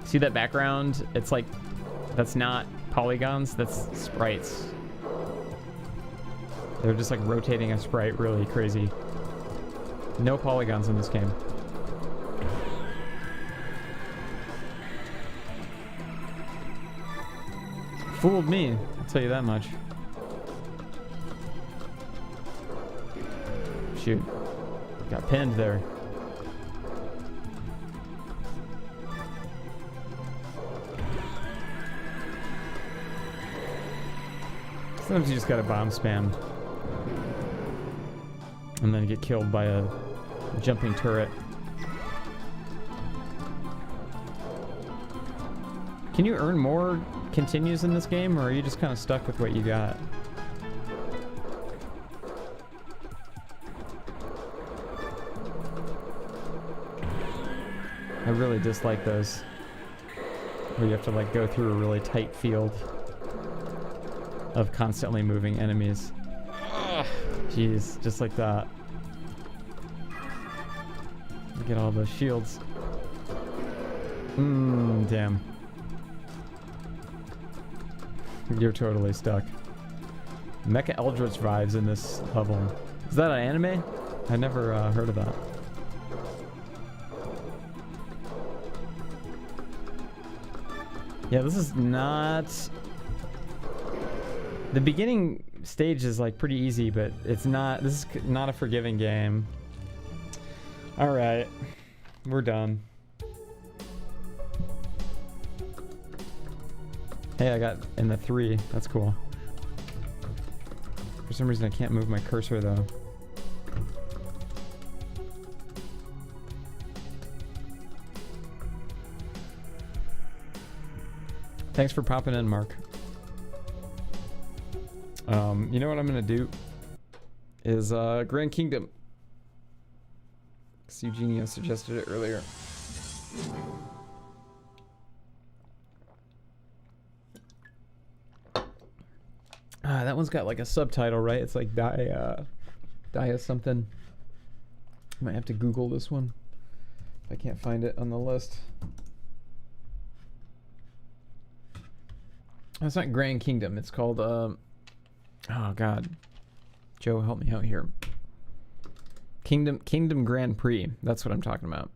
See that background? It's like, that's not polygons, that's sprites. They're just like rotating a sprite really crazy. No polygons in this game. Fooled me, I'll tell you that much. Shoot. Got pinned there. Sometimes you just gotta bomb spam. And then get killed by a jumping turret. Can you earn more continues in this game, or are you just kind of stuck with what you got? I really dislike those. Where you have to like go through a really tight field of constantly moving enemies. Jeez, just like that. Get all those shields. Damn. You're totally stuck. Mecha Eldritch vibes in this level. Is that an anime? I never heard of that. Yeah, this is not... The beginning stage is like pretty easy, but it's not... This is not a forgiving game. Alright. We're done. Hey, I got in the 3. That's cool. For some reason I can't move my cursor though. Thanks for popping in, Mark. You know what I'm gonna do is Grand Kingdom. Eugenio suggested it earlier. That one's got like a subtitle, right? It's like Dia something. Might have to Google this one if I can't find it on the list. That's not Grand Kingdom. It's called, oh God. Joe, help me out here. Kingdom Grand Prix. That's what I'm talking about.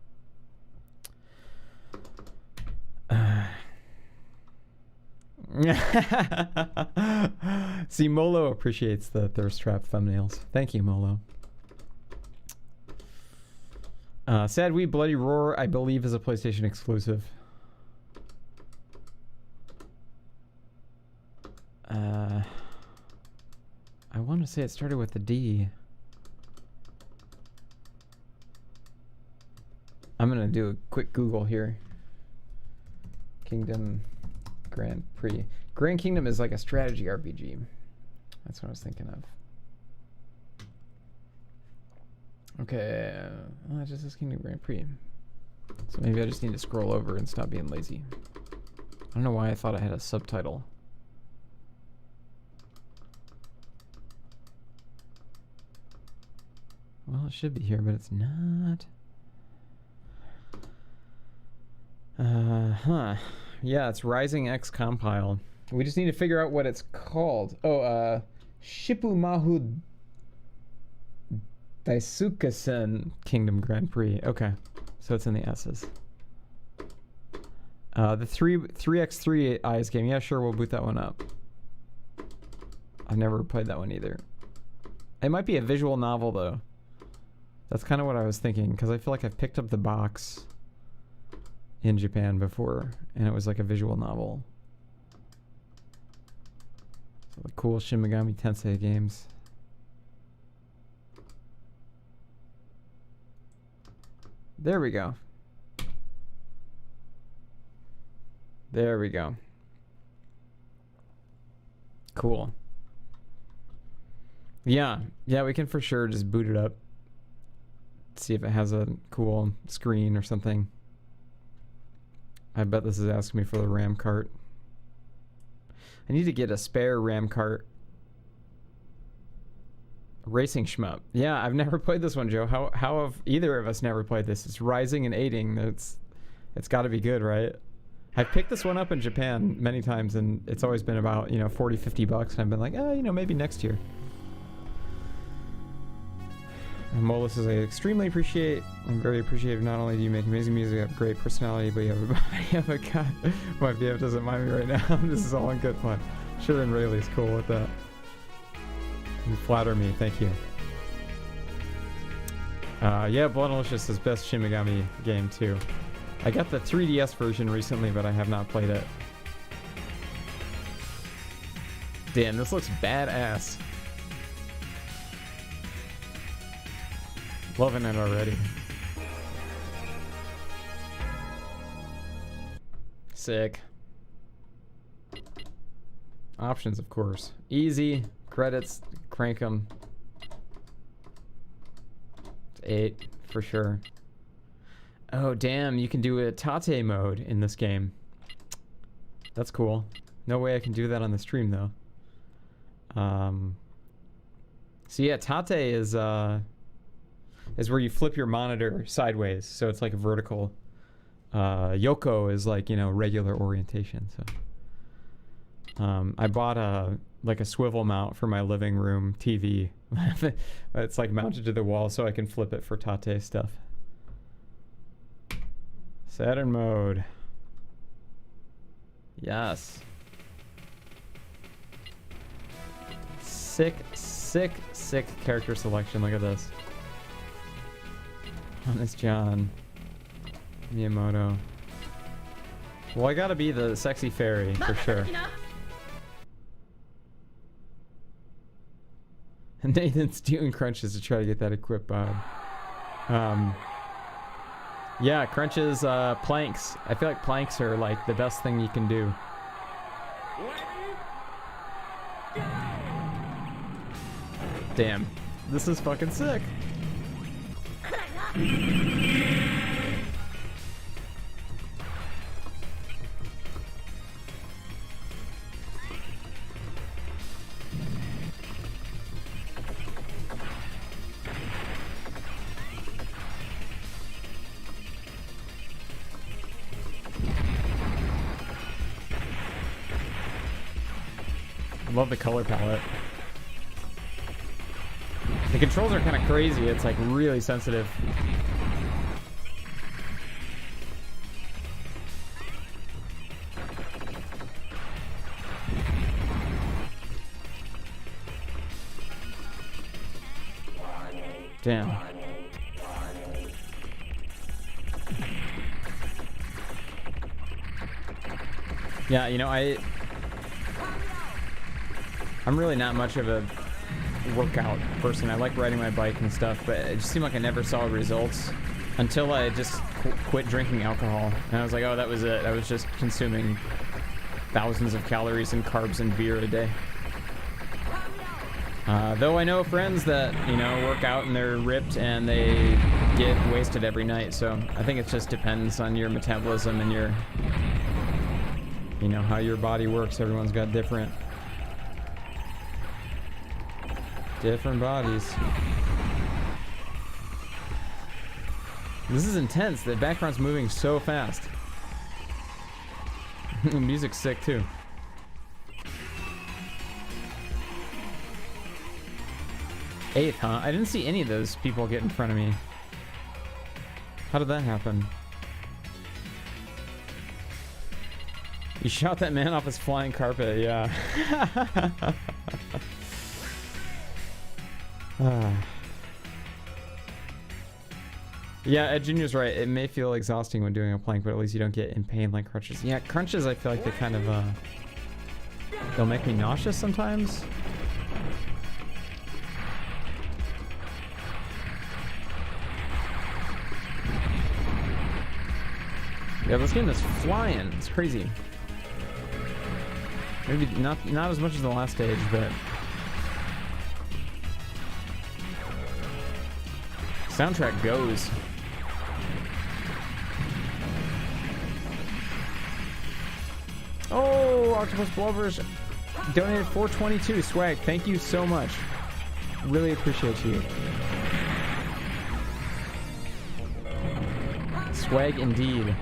See, Molo appreciates the thirst trap thumbnails. Thank you, Molo. Sad We Bloody Roar, I believe, is a PlayStation exclusive. I want to say it started with a D. I'm gonna do a quick Google here. Kingdom Grand Prix. Grand Kingdom is like a strategy RPG. That's what I was thinking of. Okay, well, that just says Kingdom Grand Prix. So maybe I just need to scroll over and stop being lazy. I don't know why I thought I had a subtitle. Well, it should be here, but it's not. Yeah, it's Rising X Compile. We just need to figure out what it's called. Oh, Shippumahu Daisuke-sen Kingdom Grand Prix. Okay, so it's in the S's. The 3x3 Eyes game. Yeah, sure, we'll boot that one up. I've never played that one either. It might be a visual novel, though. That's kind of what I was thinking, because I feel like I've picked up the box in Japan before, and it was like a visual novel. So the cool Shin Megami Tensei games. There we go. There we go. Cool. Yeah, we can for sure just boot it up. See if it has a cool screen or something. I bet this is asking me for the RAM cart. I need to get a spare RAM cart. Racing Shmup. Yeah, I've never played this one, Joe. How have either of us never played this? It's rising and aiding. It's got to be good, right? I've picked this one up in Japan many times, and it's always been about, you know, 40, 50 bucks. And I've been like, oh, you know, maybe next year. And Mola says, I'm very appreciative. Not only do you make amazing music, you have great personality, but you have a god. My BF doesn't mind me right now. This is all in good fun. Sure, and Rayleigh's cool with that. You flatter me, thank you. Yeah, Blood Malicious is best Shin Megami game too. I got the 3DS version recently, but I have not played it. Damn, this looks badass. Loving it already. Sick. Options, of course. Easy. Credits. Crank them. It's 8 for sure. Oh, damn. You can do a Tate mode in this game. That's cool. No way I can do that on the stream, though. So yeah, Tate is where you flip your monitor sideways, so it's like a vertical. Yoko is like, you know, regular orientation. So I bought a swivel mount for my living room TV. It's like mounted to the wall so I can flip it for Tate stuff. Saturn mode. Yes. Sick character selection. Look at this. Honest John. Miyamoto. Well, I gotta be the sexy fairy for sure. And Nathan's doing crunches to try to get that equipped, Bob. Yeah, crunches, planks. I feel like planks are like the best thing you can do. Damn, this is fucking sick. Love the color palette. The controls are kind of crazy. It's like really sensitive. Damn. Yeah, you know, I'm really not much of a workout person. I like riding my bike and stuff, but it just seemed like I never saw results until I just quit drinking alcohol. And I was like, oh, that was it. I was just consuming thousands of calories and carbs and beer a day. Though I know friends that, you know, work out and they're ripped and they get wasted every night. So I think it just depends on your metabolism and your, you know, how your body works. Everyone's got different bodies. This is intense. The background's moving so fast. The music's sick too. Eighth, huh? I didn't see any of those people get in front of me. How did that happen? You shot that man off his flying carpet, yeah. Yeah, Ed Jr.'s right. It may feel exhausting when doing a plank, but at least you don't get in pain like crunches. Yeah, crunches, I feel like they kind of, they'll make me nauseous sometimes. Yeah, this game is flying. It's crazy. Maybe not as much as the last stage, but soundtrack goes. Oh, Octopus Blovers donated 422 swag. Thank you so much. Really appreciate you. Swag indeed.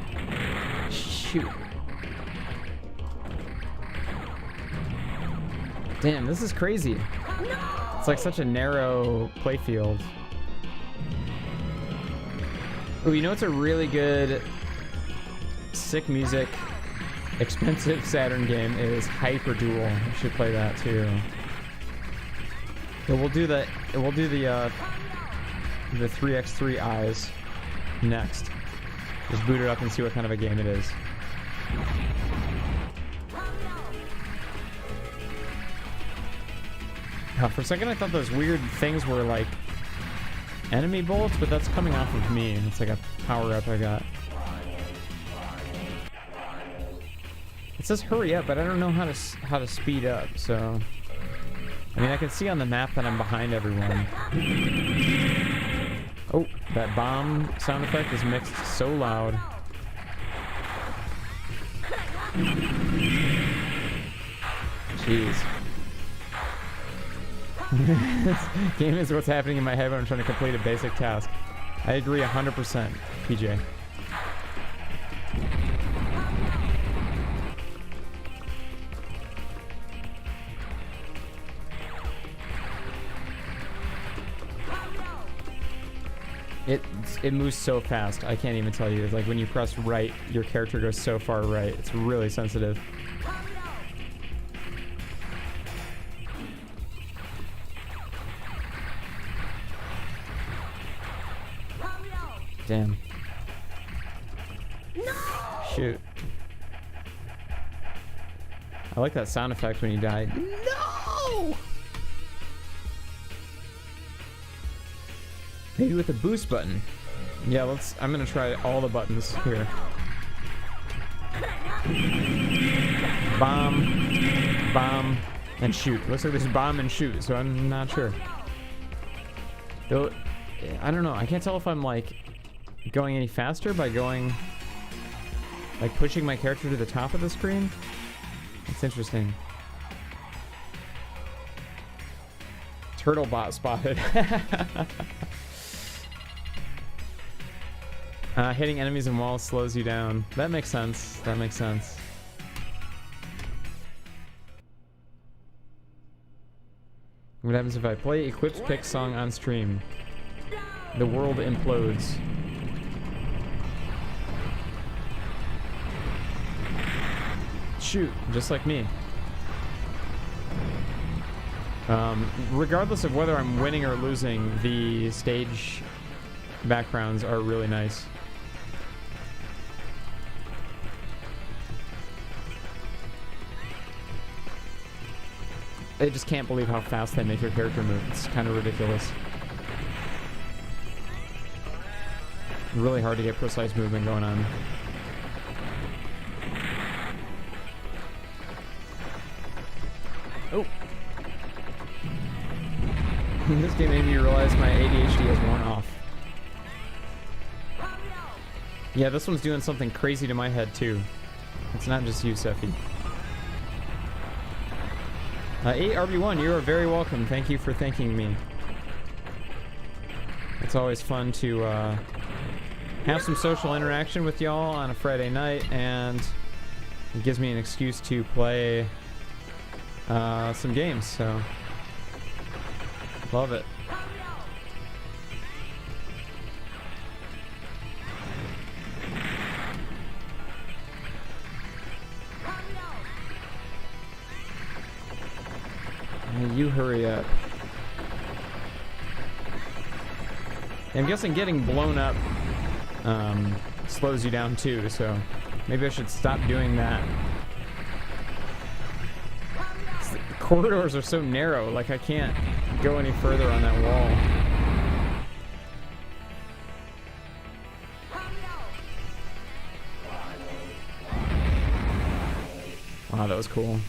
Shoot. Damn, this is crazy. It's like such a narrow playfield. Oh, you know what's a really good, sick music, expensive Saturn game is Hyper Duel. You should play that too. But we'll do the 3x3 eyes next. Just boot it up and see what kind of a game it is. For a second I thought those weird things were like enemy bullets, but that's coming off of me. It's like a power-up I got. It says hurry up, but I don't know how to speed up, so I mean I can see on the map that I'm behind everyone. Oh, that bomb sound effect is mixed so loud. Jeez. This game is what's happening in my head when I'm trying to complete a basic task. I agree 100%, PJ. It moves so fast. I can't even tell you. It's like when you press right, your character goes so far right. It's really sensitive. Damn. No! Shoot. I like that sound effect when you die. No! Maybe with the boost button. Yeah, I'm gonna try all the buttons here. Bomb, bomb, and shoot. Looks like there's bomb and shoot, so I'm not sure. Though, I don't know. I can't tell if I'm like going any faster by going, like pushing my character to the top of the screen. It's interesting. Turtle bot spotted. Hitting enemies and walls slows you down. That makes sense. That makes sense. What happens if I play Eclipse Pick song on stream? The world implodes. Shoot, just like me. Regardless of whether I'm winning or losing, the stage backgrounds are really nice. I just can't believe how fast they make your character move. It's kind of ridiculous. Really hard to get precise movement going on. Oh. This game made me realize my ADHD has worn off. Yeah, this one's doing something crazy to my head too. It's not just you, Sephi. 8RB1, you are very welcome. Thank you for thanking me. It's always fun to have some social interaction with y'all on a Friday night, and it gives me an excuse to play some games, so love it. You hurry up. I'm guessing getting blown up slows you down too, so maybe I should stop doing that. The corridors are so narrow, like I can't go any further on that wall. Wow, that was cool.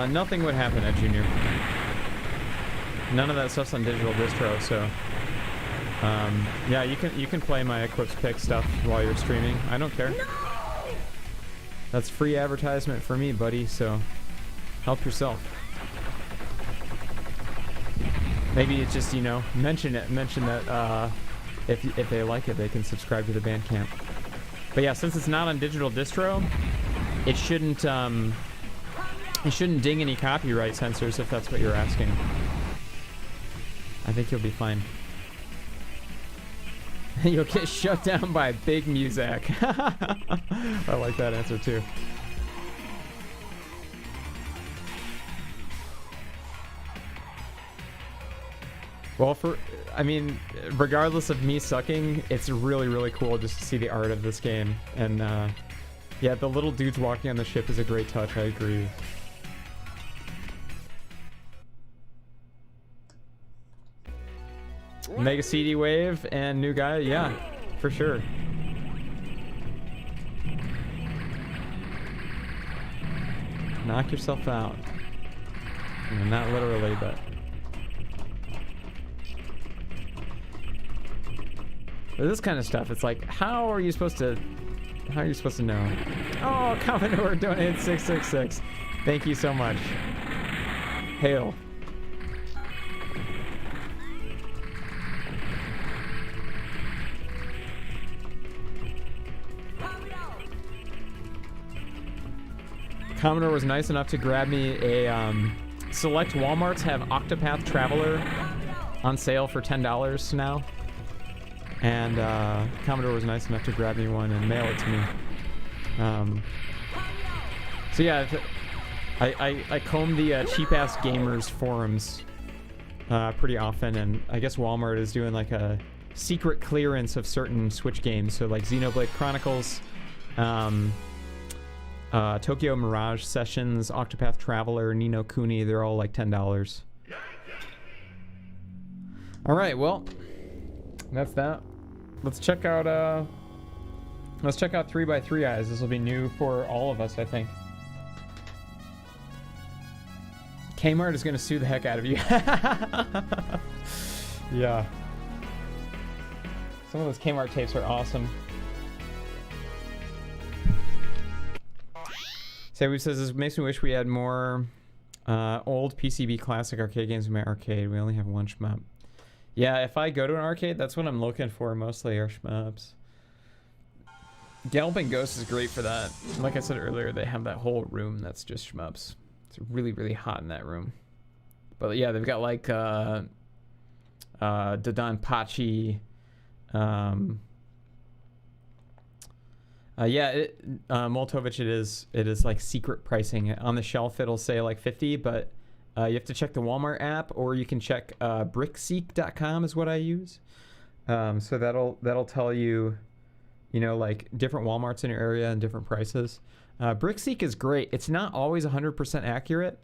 Nothing would happen at Junior. None of that stuff's on digital distro, so yeah, you can play my Eclipse Pick stuff while you're streaming. I don't care. No! That's free advertisement for me, buddy, so help yourself. Maybe it's just, you know, mention that if they like it, they can subscribe to the Bandcamp. But yeah, since it's not on digital distro, it shouldn't ding any copyright censors, if that's what you're asking. I think you'll be fine. You'll get shut down by Big Muzak. I like that answer too. Well, I mean, regardless of me sucking, it's really, really cool just to see the art of this game. And yeah, the little dudes walking on the ship is a great touch, I agree. Mega CD Wave and new guy, yeah, for sure. Knock yourself out. You know, not literally, but. But this kind of stuff, it's like, how are you supposed to know? Oh, Commodore donated 666. Thank you so much. Hail. Commodore was nice enough to grab me a select Walmarts have Octopath Traveler on sale for $10 now, and Commodore was nice enough to grab me one and mail it to me. So yeah, I comb the cheap ass gamers forums pretty often, and I guess Walmart is doing like a secret clearance of certain Switch games, so like Xenoblade Chronicles, Tokyo Mirage Sessions, Octopath Traveler, Ni no Kuni, they're all like $10. Alright, well, that's that. Let's check out 3x3 Eyes. This will be new for all of us, I think. Kmart is gonna sue the heck out of you. Yeah. Some of those Kmart tapes are awesome. Sabu says, this makes me wish we had more old PCB classic arcade games in my arcade. We only have one shmup. Yeah, if I go to an arcade, that's what I'm looking for mostly, are shmups. Galloping Ghost is great for that. Like I said earlier, they have that whole room that's just shmups. It's really, really hot in that room. But yeah, they've got like Dodon Pachi. Moltovich, it is like secret pricing. On the shelf it'll say like 50, but you have to check the Walmart app, or you can check brickseek.com is what I use. So that'll tell you, you know, like different Walmarts in your area and different prices. Brickseek is great. It's not always 100% accurate,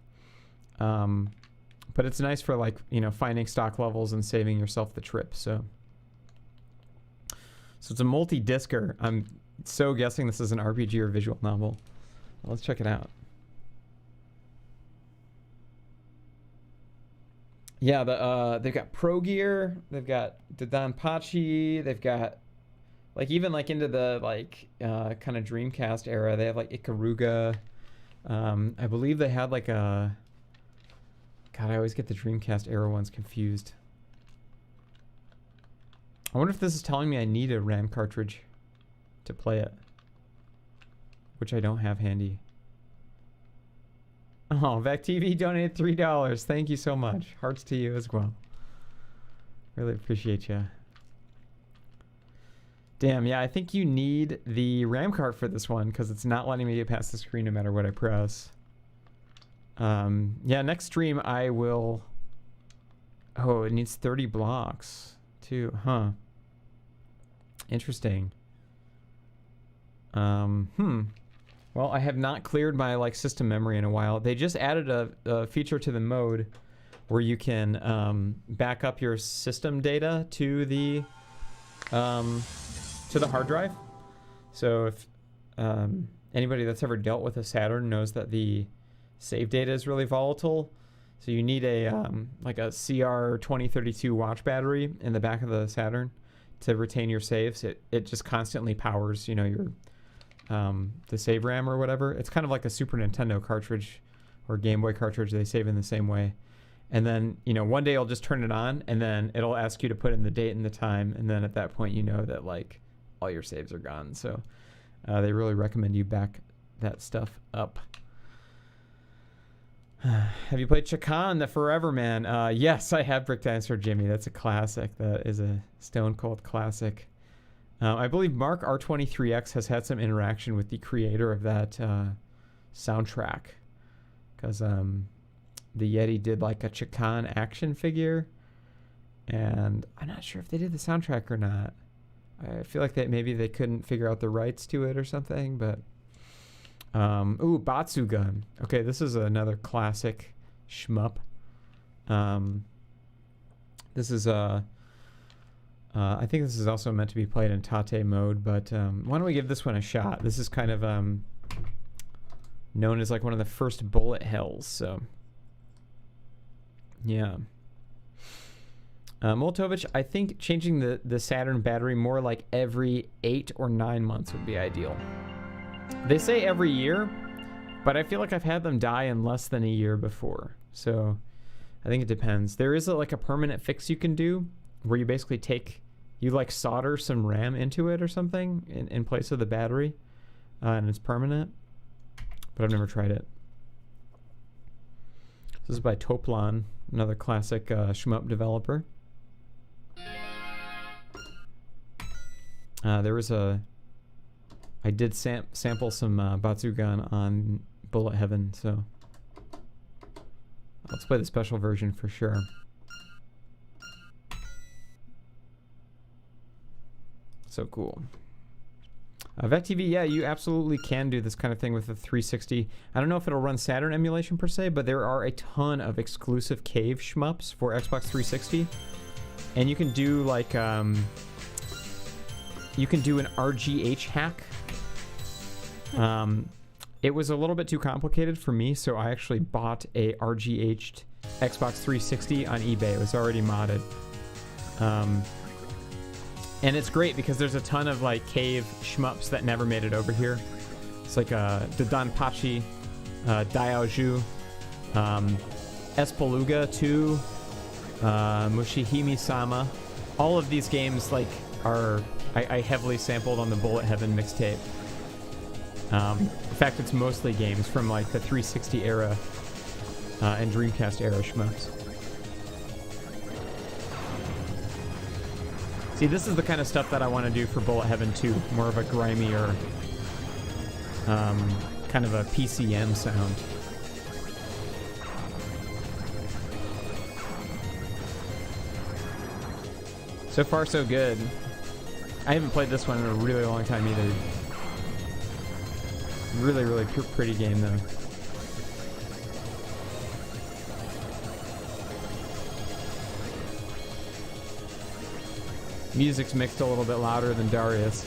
but it's nice for like, you know, finding stock levels and saving yourself the trip. So it's a multi-discer. I'm so guessing this is an RPG or visual novel. Let's check it out. Yeah, they've got Pro Gear, they've got Dodon Pachi, they've got like even like into the like kind of Dreamcast era, they have like Ikaruga. I believe they had like a, God, I always get the Dreamcast era ones confused. I wonder if this is telling me I need a RAM cartridge to play it, which I don't have handy. Oh, VecTV donated $3. Thank you so much. Hearts to you as well. Really appreciate you. Damn, yeah, I think you need the RAM card for this one because it's not letting me get past the screen no matter what I press. Yeah, next stream I will... Oh, it needs 30 blocks too, huh? Interesting. Well, I have not cleared my like system memory in a while. They just added a feature to the mode where you can back up your system data to the hard drive. So if anybody that's ever dealt with a Saturn knows that the save data is really volatile. So you need a like a CR2032 watch battery in the back of the Saturn to retain your saves. It just constantly powers, you know, your the save RAM or whatever. It's kind of like a Super Nintendo cartridge or Game Boy cartridge. They save in the same way. And then, you know, one day I'll just turn it on and then it'll ask you to put in the date and the time. And then at that point, you know that like all your saves are gone. So they really recommend you back that stuff up. Have you played Chakan, the Forever Man? Yes, I have Brick Dinosaur Jimmy. That's a classic. That is a stone cold classic. I believe Mark R23X has had some interaction with the creator of that soundtrack, because the Yeti did like a Chakan action figure, and I'm not sure if they did the soundtrack or not. I feel like maybe they couldn't figure out the rights to it or something, but ooh, Batsu Gun. Okay, this is another classic shmup. This is I think this is also meant to be played in Tate mode, but why don't we give this one a shot? This is kind of known as like one of the first bullet hells, so yeah. Moltovich, I think changing the Saturn battery more like every 8 or 9 months would be ideal. They say every year, but I feel like I've had them die in less than a year before, so I think it depends. There is like a permanent fix you can do where you basically you like solder some RAM into it or something in place of the battery, and it's permanent, but I've never tried it. This is by Toplon, another classic shmup developer. I did sample some Batsu Gun on Bullet Heaven, so let's play the special version for sure. So cool. VecTV, yeah, you absolutely can do this kind of thing with the 360. I don't know if it'll run Saturn emulation per se, but there are a ton of exclusive cave shmups for Xbox 360. And you can do like, you can do an RGH hack. It was a little bit too complicated for me, so I actually bought a RGH'd Xbox 360 on eBay. It was already modded. And it's great because there's a ton of like cave shmups that never made it over here. It's like Dodon Pachi, Daioju, Espeluga 2, Mushihime-sama. All of these games like are I heavily sampled on the Bullet Heaven mixtape. In fact, it's mostly games from like the 360 era and Dreamcast era shmups. See, this is the kind of stuff that I want to do for Bullet Heaven 2. More of a grimier, kind of a PCM sound. So far, so good. I haven't played this one in a really long time either. Really, really pretty game, though. Music's mixed a little bit louder than Darius.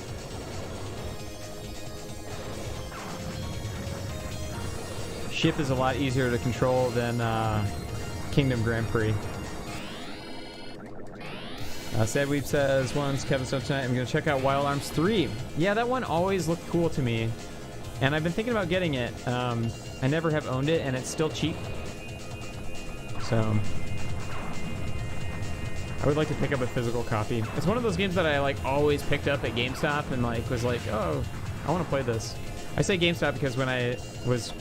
Ship is a lot easier to control than Kingdom Grand Prix. Sad Weep says, once Kevin Stone tonight, I'm going to check out Wild Arms 3. Yeah, that one always looked cool to me. And I've been thinking about getting it. I never have owned it, and it's still cheap. So I would like to pick up a physical copy. It's one of those games that I like always picked up at GameStop and like was like, oh, I want to play this. I say GameStop because when I was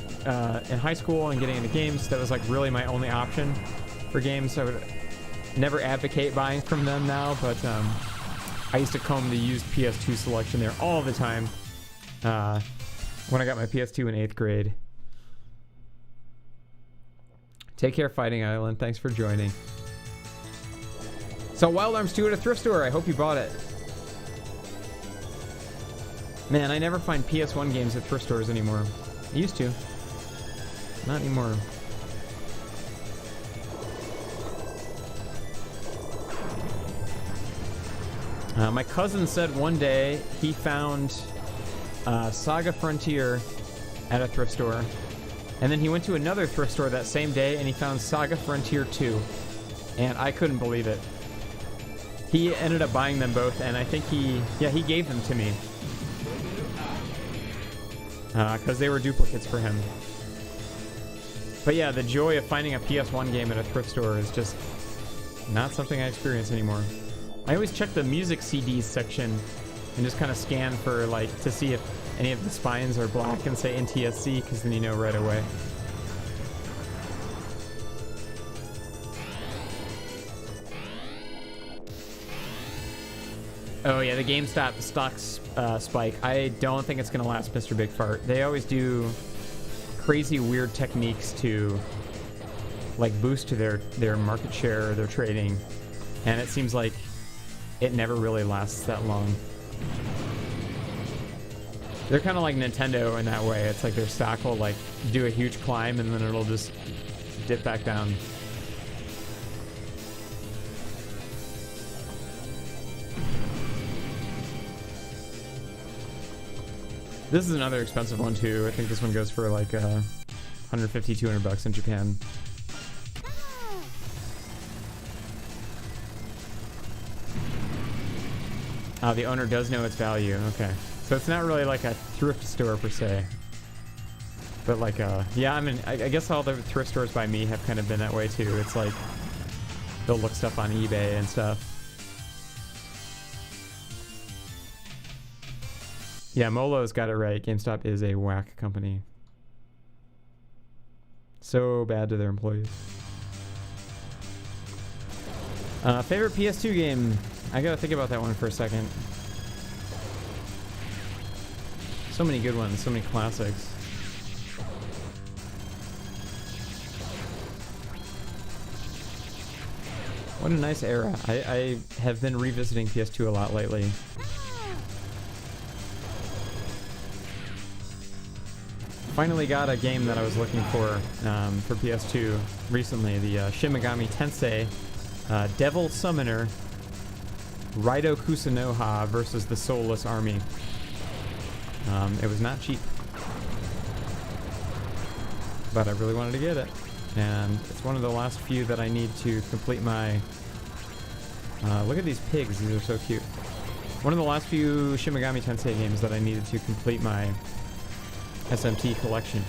in high school and getting into games, that was like really my only option for games. I would never advocate buying from them now, but I used to comb the used PS2 selection there all the time when I got my PS2 in 8th grade. Take care, Fighting Island. Thanks for joining. So Wild Arms 2 at a thrift store. I hope you bought it. Man, I never find PS1 games at thrift stores anymore. I used to. Not anymore. My cousin said one day he found Saga Frontier at a thrift store. And then he went to another thrift store that same day and he found Saga Frontier 2. And I couldn't believe it. He ended up buying them both, and I think he gave them to me. Because they were duplicates for him. But yeah, the joy of finding a PS1 game at a thrift store is just not something I experience anymore. I always check the music CDs section and just kind of scan for, like, to see if any of the spines are black and say NTSC, because then you know right away. Oh yeah, the GameStop stocks spike. I don't think it's gonna last, Mr. Big Fart. They always do crazy weird techniques to like boost their market share or their trading, and it seems like it never really lasts that long. They're kind of like Nintendo in that way. It's like their stock will like do a huge climb and then it'll just dip back down. This is another expensive one too. I think this one goes for like $150-200 in Japan. The owner does know its value. Okay, so it's not really like a thrift store per se, but like yeah. I mean, I guess all the thrift stores by me have kind of been that way too. It's like they'll look stuff on eBay and stuff. Yeah, Molo's got it right. GameStop is a whack company. So bad to their employees. Favorite PS2 game? I gotta think about that one for a second. So many good ones, so many classics. What a nice era. I have been revisiting PS2 a lot lately. Finally got a game that I was looking for PS2 recently, the Shin Megami Tensei Devil Summoner Raido Kusunoha versus the Soulless Army. It was not cheap, but I really wanted to get it, and it's one of the last few that I need to complete my look at these pigs, these are so cute. One of the last few Shin Megami Tensei games that I needed to complete my SMT collection.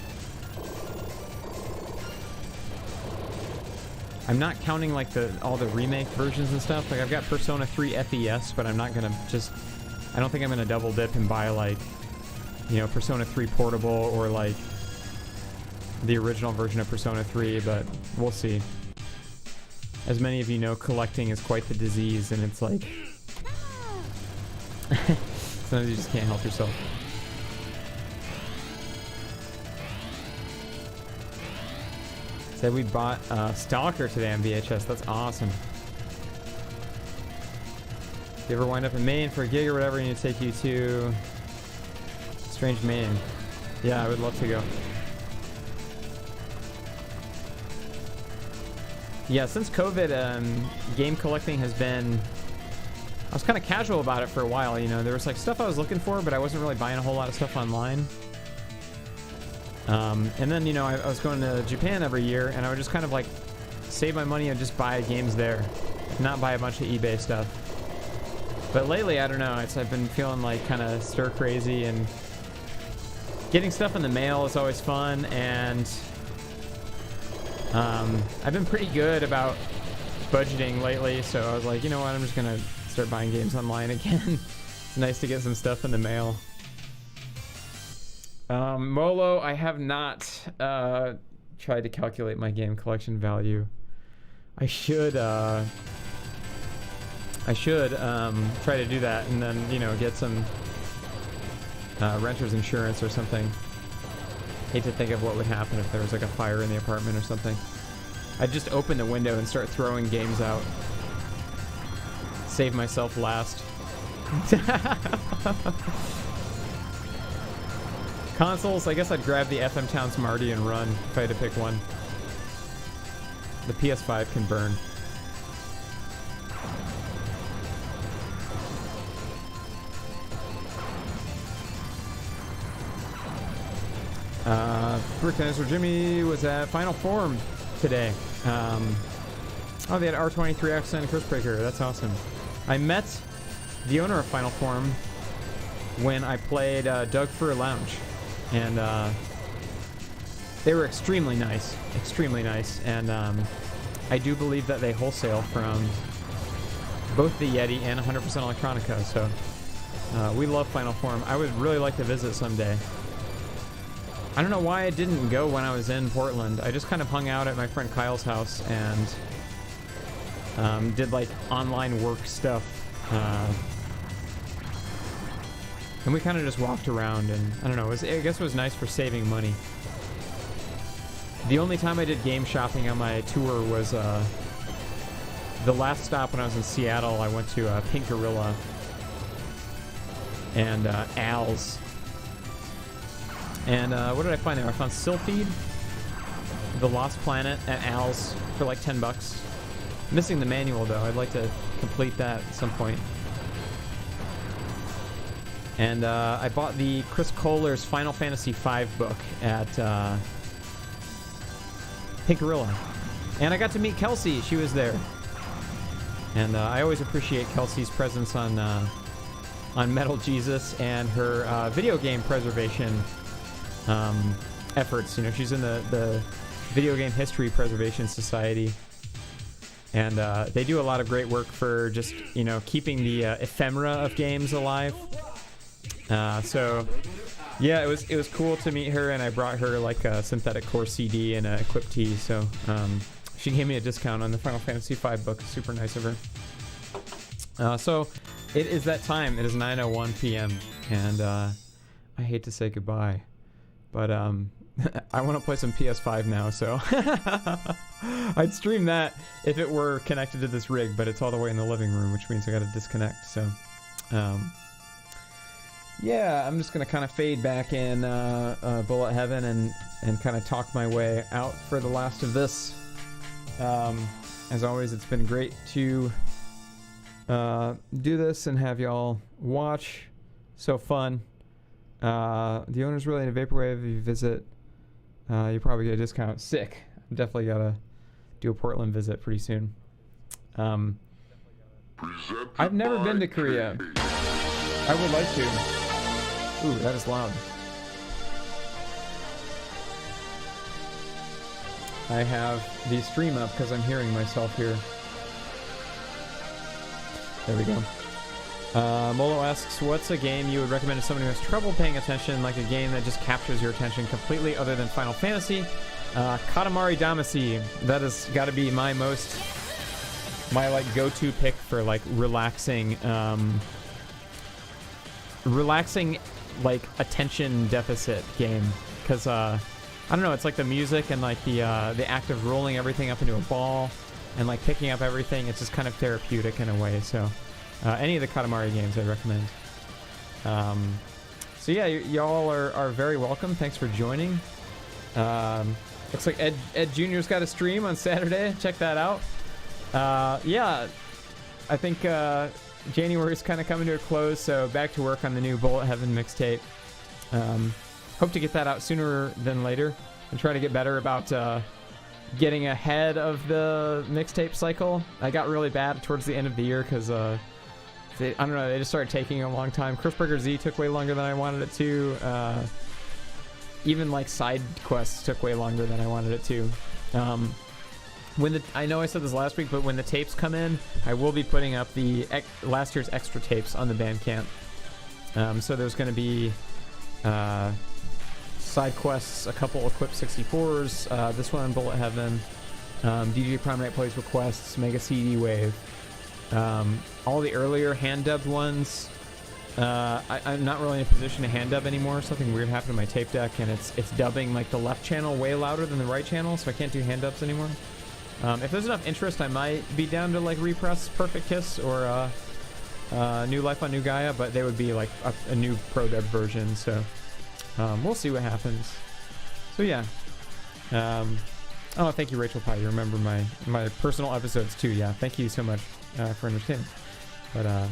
I'm not counting like all the remake versions and stuff. Like I've got Persona 3 FES, but I'm not gonna I don't think I'm gonna double dip and buy like, you know, Persona 3 Portable or like the original version of Persona 3, but we'll see. As many of you know, collecting is quite the disease, and it's like sometimes you just can't help yourself. Said we bought Stalker today on VHS. That's awesome. If you ever wind up in Maine for a gig or whatever, I need to take you to Strange Maine. Yeah, I would love to go. Yeah, since COVID, game collecting has been... I was kind of casual about it for a while, you know. There was like stuff I was looking for, but I wasn't really buying a whole lot of stuff online. And then, you know, I was going to Japan every year, and I would just kind of like save my money and just buy games there, not buy a bunch of eBay stuff. But lately, I don't know, I've been feeling like kind of stir crazy, and getting stuff in the mail is always fun, and I've been pretty good about budgeting lately, so I was like, you know what, I'm just gonna start buying games online again. It's nice to get some stuff in the mail. Molo, I have not tried to calculate my game collection value. I should try to do that, and then, you know, get some renter's insurance or something. Hate to think of what would happen if there was like a fire in the apartment or something. I'd just open the window and start throwing games out. Save myself last. Consoles, I guess I'd grab the FM Towns Marty and run if I had to pick one. The PS5 can burn. Brick Dinosaur Jimmy was at Final Form today. Oh, they had R23X and Curse Breaker. That's awesome. I met the owner of Final Form when I played Doug Fur Lounge, and they were extremely nice, and I do believe that they wholesale from both the Yeti and 100% Electronica, so we love Final Form. I would really like to visit someday. I don't know why I didn't go when I was in Portland. I just kind of hung out at my friend Kyle's house and did like online work stuff. And we kind of just walked around, and I don't know, I guess it was nice for saving money. The only time I did game shopping on my tour was the last stop when I was in Seattle. I went to Pink Gorilla and Al's. And what did I find there? I found Sylphid, The Lost Planet at Al's for like $10. Missing the manual though. I'd like to complete that at some point. And I bought the Chris Kohler's Final Fantasy V book at Pink Gorilla. And I got to meet Kelsey. She was there. And I always appreciate Kelsey's presence on Metal Jesus and her video game preservation efforts. You know, she's in the Video Game History Preservation Society. And they do a lot of great work for just, you know, keeping the ephemera of games alive. So yeah, it was cool to meet her, and I brought her like a Synthetic Core CD and a Equip Tee, so she gave me a discount on the Final Fantasy V book. Super nice of her. So it is that time. It is 9:01 p.m. and I hate to say goodbye, but I want to play some PS5 now, so I'd stream that if it were connected to this rig, but it's all the way in the living room, which means I got to disconnect. So yeah, I'm just gonna kind of fade back in Bullet Heaven and kind of talk my way out for the last of this. As always, it's been great to do this and have y'all watch. So fun. The owner's related to Vaporwave. If you visit, you probably get a discount. Sick. I'm definitely gotta do a Portland visit pretty soon. I've never been to Korea. I would like to. Ooh, that is loud. I have the stream up because I'm hearing myself here. There we go. Molo asks, what's a game you would recommend to someone who has trouble paying attention, like a game that just captures your attention completely other than Final Fantasy? Katamari Damacy. That has got to be my like go-to pick for like relaxing like attention deficit game, because I don't know, it's like the music and like the act of rolling everything up into a ball and like picking up everything. It's just kind of therapeutic in a way. So any of the Katamari games I'd recommend. So yeah, y'all are very welcome. Thanks for joining. Looks like Ed Jr.'s got a stream on Saturday. Check that out. Yeah, I think January's kind of coming to a close, so back to work on the new Bullet Heaven mixtape. Hope to get that out sooner than later and try to get better about getting ahead of the mixtape cycle. I got really bad towards the end of the year because I don't know, they just started taking a long time. Curseburger Z took way longer than I wanted it to. Even like side quests took way longer than I wanted it to. I know I said this last week, but when the tapes come in, I will be putting up the last year's extra tapes on the Bandcamp. So there's going to be side quests, a couple Equip 64s, this one on Bullet Heaven, DJ Promenade Plays Requests, Mega CD Wave, all the earlier hand-dubbed ones. I'm not really in a position to hand dub anymore. Something weird happened to my tape deck, and it's dubbing like the left channel way louder than the right channel, so I can't do hand dubs anymore. If there's enough interest, I might be down to like repress Perfect Kiss or New Life on New Gaia, but they would be like a new pro dub version, so we'll see what happens. So yeah. Oh, thank you, Rachel Pye. You remember my personal episodes too. Yeah, thank you so much for understanding. But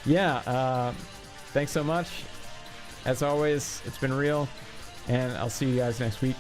yeah, thanks so much. As always, it's been real, and I'll see you guys next week.